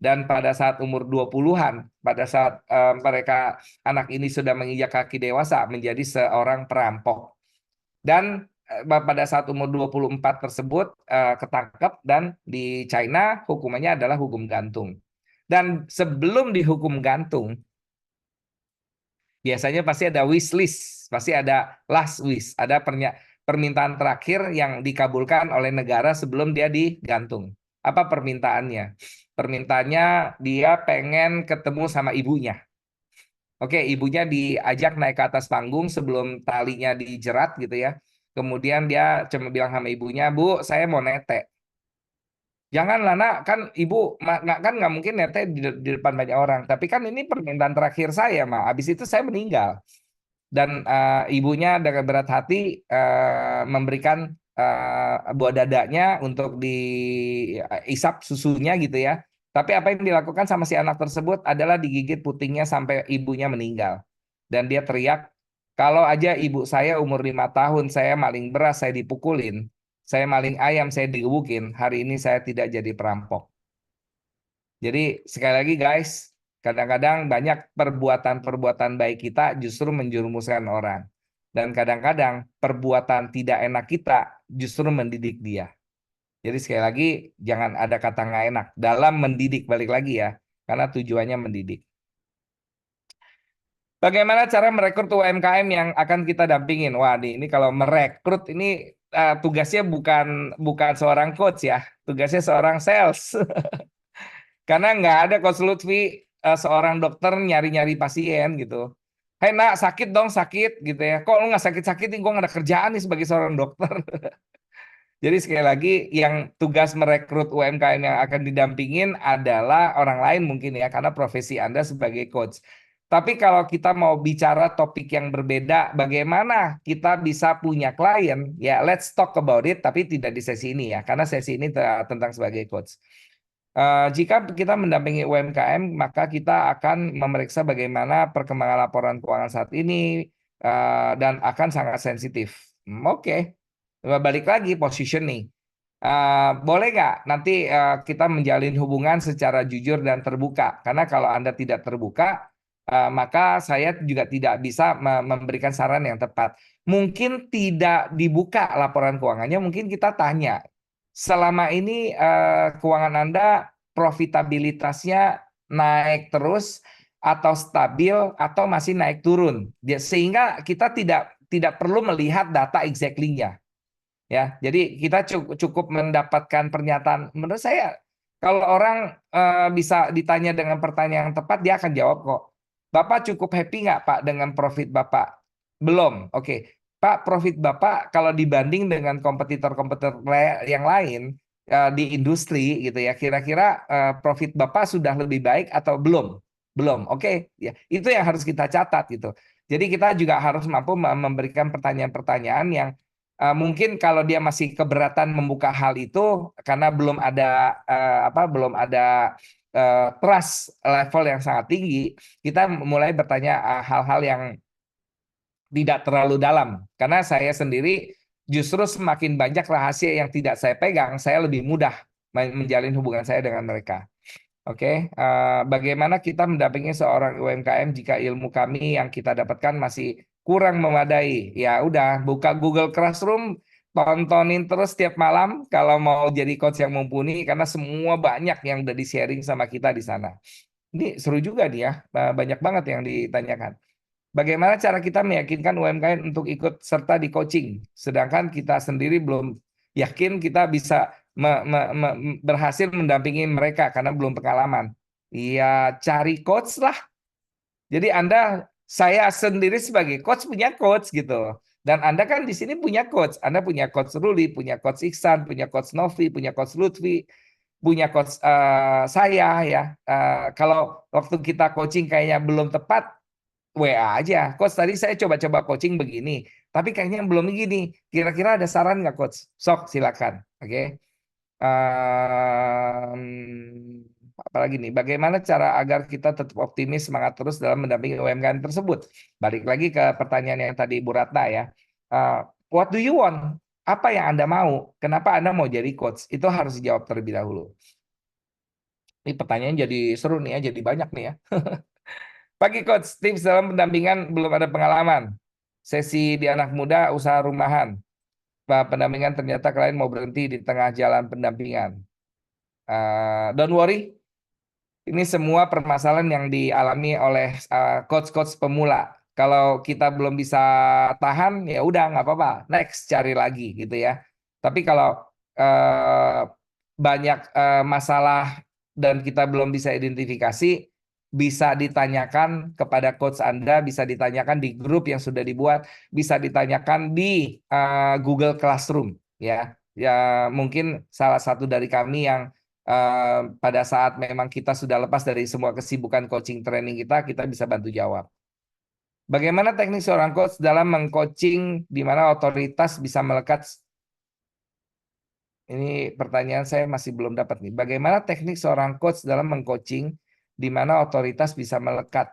Dan pada saat umur 20-an, pada saat mereka anak ini sudah menginjak kaki dewasa menjadi seorang perampok. Dan pada saat umur 24 tersebut ketangkep dan di China hukumannya adalah hukum gantung. Dan sebelum dihukum gantung, biasanya pasti ada wish list, pasti ada last wish, ada permintaan terakhir yang dikabulkan oleh negara sebelum dia digantung. Apa permintaannya? Permintaannya dia pengen ketemu sama ibunya. Oke, ibunya diajak naik ke atas panggung sebelum talinya dijerat gitu ya. Kemudian dia cuma bilang sama ibunya, Bu, saya mau nete. Janganlah nak, kan ibu nggak mungkin nete di depan banyak orang. Tapi kan ini permintaan terakhir saya, Ma. Habis itu saya meninggal. Dan ibunya dengan berat hati memberikan buah dadanya untuk diisap susunya gitu ya. Tapi apa yang dilakukan sama si anak tersebut adalah digigit putingnya sampai ibunya meninggal. Dan dia teriak, kalau aja ibu saya umur 5 tahun, saya maling beras, saya dipukulin, saya maling ayam, saya digebukin, hari ini saya tidak jadi perampok. Jadi sekali lagi guys, kadang-kadang banyak perbuatan-perbuatan baik kita justru menjerumuskan orang. Dan kadang-kadang perbuatan tidak enak kita justru mendidik dia. Jadi sekali lagi jangan ada kata nggak enak dalam mendidik, balik lagi ya. Karena tujuannya mendidik. Bagaimana cara merekrut UMKM yang akan kita dampingin? Wah, ini kalau merekrut ini tugasnya bukan seorang coach ya, tugasnya seorang sales. Karena nggak ada Coach Lutfi seorang dokter nyari-nyari pasien gitu. Hei nak, sakit dong, sakit gitu ya. Kok lu nggak sakit-sakit nih, gue nggak ada kerjaan nih sebagai seorang dokter. Jadi sekali lagi yang tugas merekrut UMKM yang akan didampingin adalah orang lain mungkin ya, karena profesi Anda sebagai coach. Tapi kalau kita mau bicara topik yang berbeda, bagaimana kita bisa punya klien, ya let's talk about it, tapi tidak di sesi ini ya, karena sesi ini tentang sebagai coach. Jika kita mendampingi UMKM, maka kita akan memeriksa bagaimana perkembangan laporan keuangan saat ini dan akan sangat sensitif. Oke. Balik lagi positioning. Boleh nggak nanti kita menjalin hubungan secara jujur dan terbuka? Karena kalau Anda tidak terbuka, maka saya juga tidak bisa memberikan saran yang tepat. Mungkin tidak dibuka laporan keuangannya, mungkin kita tanya, selama ini keuangan Anda profitabilitasnya naik terus atau stabil atau masih naik turun. Sehingga kita tidak perlu melihat data exactly-nya. Ya, jadi kita cukup mendapatkan pernyataan. Menurut saya kalau orang bisa ditanya dengan pertanyaan yang tepat, dia akan jawab kok. Bapak cukup happy nggak Pak dengan profit Bapak? Belum. Oke. Pak, profit Bapak kalau dibanding dengan kompetitor-kompetitor yang lain di industri gitu ya, kira-kira profit Bapak sudah lebih baik atau belum? Belum. Oke. Ya, itu yang harus kita catat gitu. Jadi kita juga harus mampu memberikan pertanyaan-pertanyaan yang mungkin kalau dia masih keberatan membuka hal itu karena belum ada trust level yang sangat tinggi, kita mulai bertanya hal-hal yang tidak terlalu dalam. Karena saya sendiri justru semakin banyak rahasia yang tidak saya pegang, saya lebih mudah menjalin hubungan saya dengan mereka. Oke, bagaimana kita mendampingi seorang UMKM jika ilmu kami yang kita dapatkan masih kurang memadai? Ya udah, buka Google Classroom, tontonin terus setiap malam kalau mau jadi coach yang mumpuni, karena semua banyak yang udah di-sharing sama kita di sana. Ini seru juga nih ya, banyak banget yang ditanyakan. Bagaimana cara kita meyakinkan UMKM untuk ikut serta di coaching, sedangkan kita sendiri belum yakin kita bisa berhasil mendampingi mereka karena belum pengalaman. Ya cari coach lah. Jadi saya sendiri sebagai coach punya coach gitu. Dan Anda kan di sini punya coach. Anda punya coach Ruli, punya coach Iksan, punya coach Novi, punya coach Lutfi, punya coach saya ya. Kalau waktu kita coaching kayaknya belum tepat, WA aja. Coach, tadi saya coba-coba coaching begini, tapi kayaknya belum begini. Kira-kira ada saran nggak, Coach? Sok, silakan. Oke. Apalagi nih, bagaimana cara agar kita tetap optimis, semangat terus dalam mendampingi UMKM tersebut? Balik lagi ke pertanyaan yang tadi Bu Ratna ya. What do you want? Apa yang Anda mau? Kenapa Anda mau jadi coach? Itu harus dijawab terlebih dahulu. Ini pertanyaan jadi seru nih ya, jadi banyak nih ya. Pagi Coach, tips dalam pendampingan belum ada pengalaman. Sesi di anak muda, usaha rumahan. Pendampingan ternyata klien mau berhenti di tengah jalan pendampingan. Don't worry, ini semua permasalahan yang dialami oleh coach-coach pemula. Kalau kita belum bisa tahan, ya udah nggak apa-apa. Next, cari lagi gitu ya. Tapi kalau eh, banyak masalah dan kita belum bisa identifikasi, bisa ditanyakan kepada coach Anda, bisa ditanyakan di grup yang sudah dibuat, bisa ditanyakan di Google Classroom ya. Ya mungkin salah satu dari kami yang pada saat memang kita sudah lepas dari semua kesibukan coaching training kita, kita bisa bantu jawab. Bagaimana teknik seorang coach dalam mengcoaching di mana otoritas bisa melekat? Ini pertanyaan saya masih belum dapat nih. Bagaimana teknik seorang coach dalam mengcoaching di mana otoritas bisa melekat?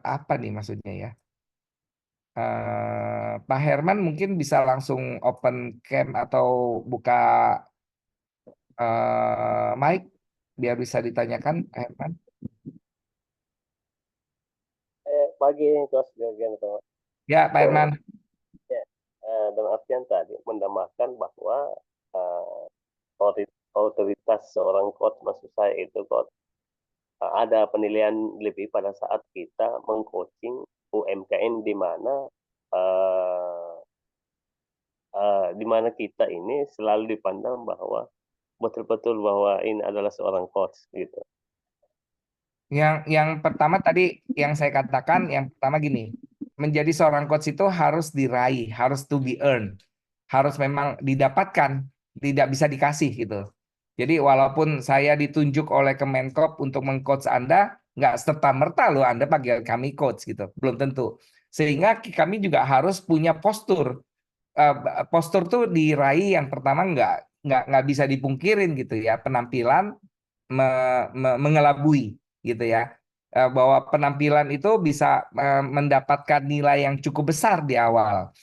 Apa nih maksudnya ya? Pak Herman mungkin bisa langsung open cam atau buka mic biar bisa ditanyakan, Pak Herman. Pagi Coach Jurgen. Ya, Pak Herman. Ya, dalam artian tadi menambahkan bahwa otoritas seorang coach, maksud saya itu coach, ada penilaian lebih pada saat kita mengcoaching UMKM di mana kita ini selalu dipandang bahwa betul-betul bahwa ini adalah seorang coach gitu. Yang pertama tadi yang saya katakan, yang pertama gini, menjadi seorang coach itu harus diraih, harus to be earned, harus memang didapatkan, tidak bisa dikasih gitu. Jadi walaupun saya ditunjuk oleh Kemenkop untuk mengcoach Anda, nggak serta-merta loh Anda panggil kami coach gitu, belum tentu. Sehingga kami juga harus punya postur. Postur tuh diraih yang pertama nggak bisa dipungkirin gitu ya, penampilan mengelabui gitu ya. Bahwa penampilan itu bisa mendapatkan nilai yang cukup besar di awal.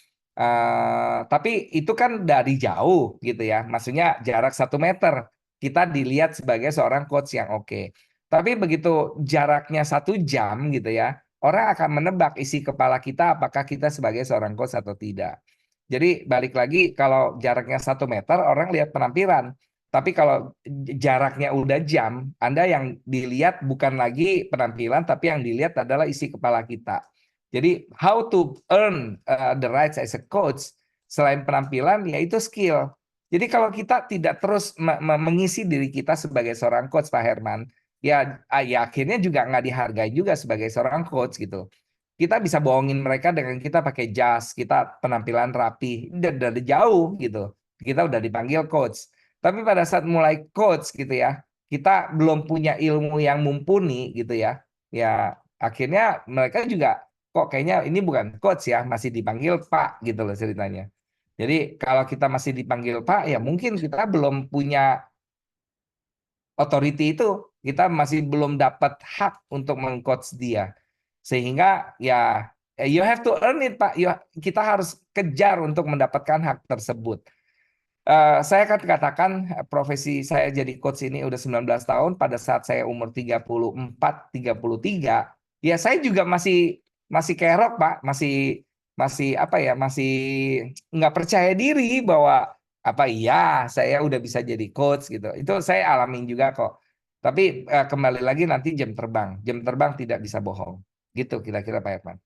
Tapi itu kan dari jauh gitu ya, maksudnya jarak 1 meter kita dilihat sebagai seorang coach yang oke. Tapi begitu jaraknya 1 jam gitu ya, orang akan menebak isi kepala kita apakah kita sebagai seorang coach atau tidak. Jadi balik lagi kalau jaraknya 1 meter orang lihat penampilan. Tapi kalau jaraknya udah jam, Anda yang dilihat bukan lagi penampilan, tapi yang dilihat adalah isi kepala kita. Jadi how to earn the rights as a coach, selain penampilan, yaitu skill. Jadi kalau kita tidak terus mengisi diri kita sebagai seorang coach, Pak Herman, ya akhirnya juga nggak dihargai juga sebagai seorang coach gitu. Kita bisa bohongin mereka dengan kita pakai jas, kita penampilan rapi, dari jauh gitu. Kita udah dipanggil coach. Tapi pada saat mulai coach gitu ya, kita belum punya ilmu yang mumpuni gitu ya. Ya akhirnya mereka juga kok kayaknya ini bukan coach ya, masih dipanggil Pak gitu loh ceritanya. Jadi kalau kita masih dipanggil Pak ya mungkin kita belum punya authority itu, kita masih belum dapat hak untuk mengcoach dia. Sehingga ya you have to earn it Pak. Kita harus kejar untuk mendapatkan hak tersebut. Saya akan katakan profesi saya jadi coach ini udah 19 tahun. Pada saat saya umur 34, 33, ya saya juga masih kerok Pak, masih masih apa ya, masih nggak percaya diri bahwa apa iya saya udah bisa jadi coach gitu. Itu saya alamin juga kok. Tapi kembali lagi nanti jam terbang tidak bisa bohong. Gitu kira-kira Pak Herman.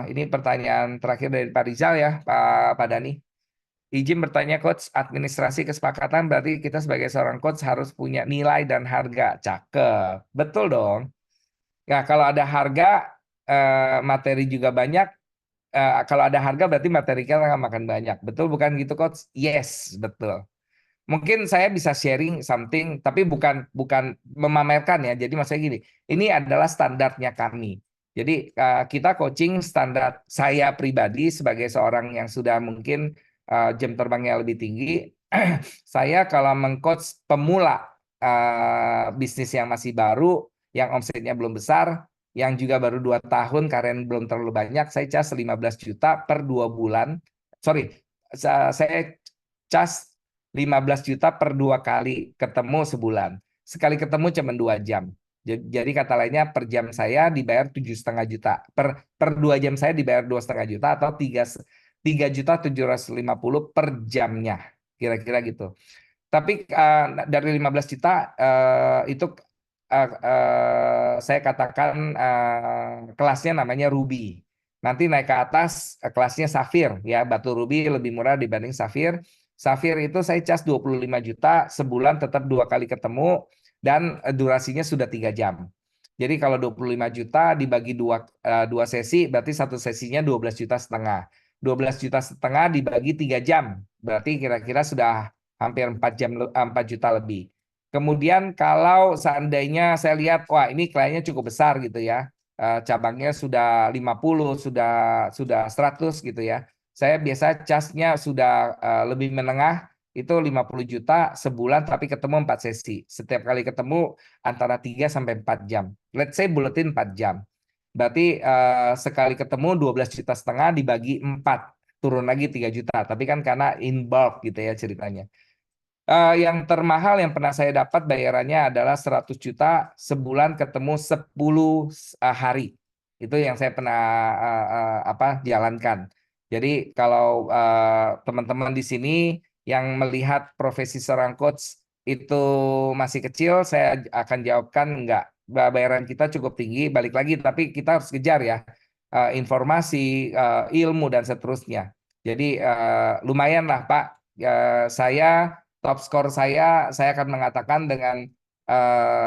Ini pertanyaan terakhir dari Pak Rizal ya, Pak Dani. Izin bertanya coach, administrasi kesepakatan berarti kita sebagai seorang coach harus punya nilai dan harga. Cakep. Betul dong. Ya, kalau ada harga, materi juga banyak. Kalau ada harga berarti materi kita akan makan banyak. Betul bukan gitu coach? Yes, betul. Mungkin saya bisa sharing something, tapi bukan bukan memamerkan ya. Jadi maksudnya gini, ini adalah standarnya kami. Jadi kita coaching standar saya pribadi sebagai seorang yang sudah mungkin jam terbangnya lebih tinggi. Saya kalau mengcoach pemula bisnis yang masih baru, yang omsetnya belum besar, yang juga baru 2 tahun, karyawan belum terlalu banyak, saya cas 15 juta per 2 bulan. Sorry, saya cas 15 juta per 2 kali ketemu sebulan. Sekali ketemu cuma 2 jam. Jadi kata lainnya per jam saya dibayar 7,5 juta. Per 2 jam saya dibayar 2,5 juta atau 3,750 per jamnya. Kira-kira gitu. Tapi dari 15 juta itu saya katakan kelasnya namanya Ruby. Nanti naik ke atas kelasnya Safir ya, batu Ruby lebih murah dibanding Safir. Safir itu saya cas 25 juta sebulan tetap 2 kali ketemu dan durasinya sudah 3 jam. Jadi kalau 25 juta dibagi dua sesi berarti satu sesinya 12,5 juta. 12,5 juta dibagi 3 jam berarti kira-kira sudah hampir 4 juta lebih. Kemudian kalau seandainya saya lihat wah ini kliennya cukup besar gitu ya. Cabangnya sudah 50, sudah 100 gitu ya. Saya biasa casnya sudah lebih menengah itu 50 juta sebulan tapi ketemu 4 sesi. Setiap kali ketemu antara 3 sampai 4 jam. Let's say buletin 4 jam. Berarti sekali ketemu 12,5 juta dibagi 4 turun lagi 3 juta. Tapi kan karena in bulk gitu ya ceritanya. Yang termahal yang pernah saya dapat bayarannya adalah 100 juta sebulan ketemu 10 hari. Itu yang saya pernah jalankan. Jadi kalau teman-teman di sini yang melihat profesi seorang coach itu masih kecil, saya akan jawabkan enggak. Bayaran kita cukup tinggi, balik lagi, tapi kita harus kejar ya informasi, ilmu dan seterusnya. Jadi lumayan lah Pak. Saya top skor saya akan mengatakan dengan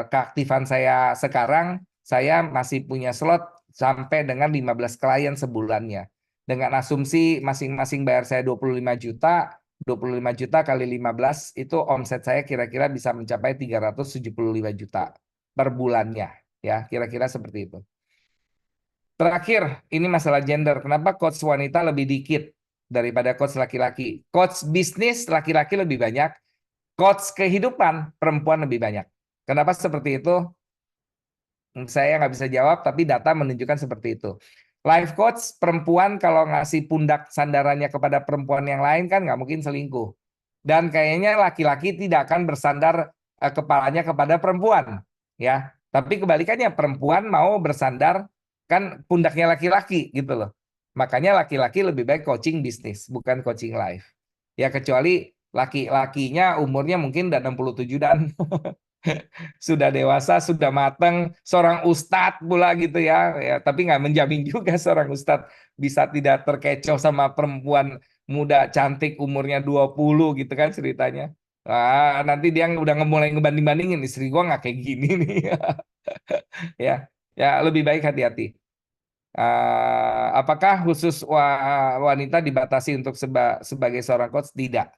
keaktifan saya sekarang, saya masih punya slot sampai dengan 15 klien sebulannya. Dengan asumsi masing-masing bayar saya 25 juta, 25 juta kali 15 itu omset saya kira-kira bisa mencapai 375 juta per bulannya. Ya, kira-kira seperti itu. Terakhir, ini masalah gender. Kenapa coach wanita lebih dikit daripada coach laki-laki? Coach bisnis laki-laki lebih banyak, coach kehidupan perempuan lebih banyak. Kenapa seperti itu? Saya nggak bisa jawab, tapi data menunjukkan seperti itu. Life coach perempuan kalau ngasih pundak sandarannya kepada perempuan yang lain kan nggak mungkin selingkuh. Dan kayaknya laki-laki tidak akan bersandar kepalanya kepada perempuan, ya. Tapi kebalikannya perempuan mau bersandar kan pundaknya laki-laki gitu loh. Makanya laki-laki lebih baik coaching bisnis, bukan coaching life. Ya kecuali laki-lakinya umurnya mungkin udah 67 dan sudah dewasa, sudah matang, seorang ustadz pula gitu ya. Ya, tapi nggak menjamin juga seorang ustadz bisa tidak terkecoh sama perempuan muda cantik umurnya 20 gitu kan ceritanya. Nanti dia udah mulai ngebanding-bandingin istri gua nggak kayak gini nih. Ya, ya lebih baik hati-hati. Apakah khusus wanita dibatasi untuk sebagai seorang coach? Tidak.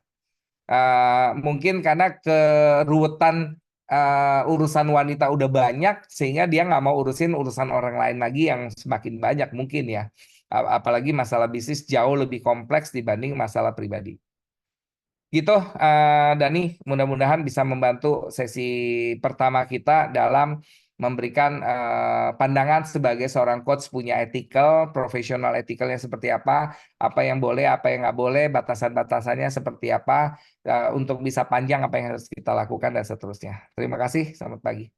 Mungkin karena keruwetan urusan wanita udah banyak sehingga dia nggak mau urusin urusan orang lain lagi yang semakin banyak mungkin ya. Apalagi masalah bisnis jauh lebih kompleks dibanding masalah pribadi. Gitu, Dani, mudah-mudahan bisa membantu sesi pertama kita dalam memberikan pandangan sebagai seorang coach punya ethical, profesional etikalnya seperti apa yang boleh, apa yang nggak boleh, batasan-batasannya seperti apa, untuk bisa panjang apa yang harus kita lakukan dan seterusnya. Terima kasih, selamat pagi.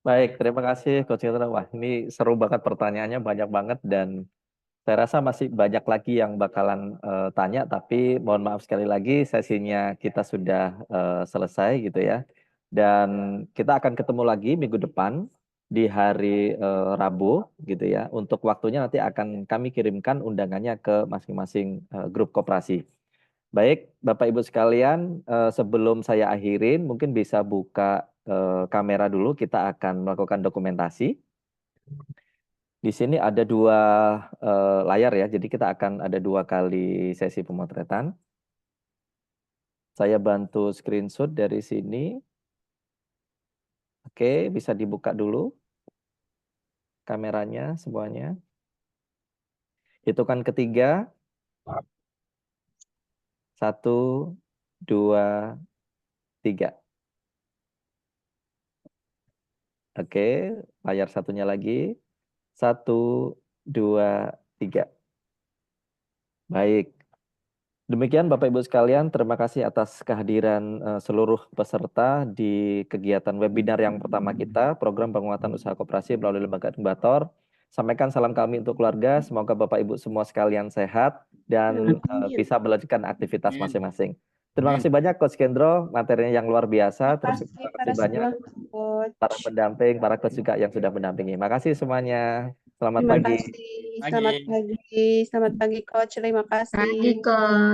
Baik, terima kasih Coach Hendra. Wah, ini seru banget pertanyaannya, banyak banget dan saya rasa masih banyak lagi yang bakalan tanya, tapi mohon maaf sekali lagi sesinya kita sudah selesai gitu ya. Dan kita akan ketemu lagi minggu depan di hari Rabu gitu ya. Untuk waktunya nanti akan kami kirimkan undangannya ke masing-masing grup koperasi. Baik, Bapak Ibu sekalian, sebelum saya akhirin mungkin bisa buka kamera dulu, kita akan melakukan dokumentasi. Di sini ada dua layar ya, jadi kita akan ada 2 kali sesi pemotretan. Saya bantu screenshot dari sini. Oke, bisa dibuka dulu kameranya semuanya. Hitungan ketiga. 1, 2, 3. Oke, layar satunya lagi. 1, 2, 3. Baik. Demikian Bapak Ibu sekalian, terima kasih atas kehadiran seluruh peserta di kegiatan webinar yang pertama kita, program penguatan usaha koperasi melalui lembaga inkubator. Sampaikan salam kami untuk keluarga, semoga Bapak Ibu semua sekalian sehat dan bisa melanjutkan aktivitas Amin. masing-masing. Terima Amin. kasih banyak Coach Kendro, materinya yang luar biasa. Terus terima kasih banyak para pendamping, para coach juga yang sudah mendampingi. Makasih semuanya. Selamat Terima pagi. kasih. Selamat pagi. Selamat pagi, Coach. Terima kasih. Pagi, Coach.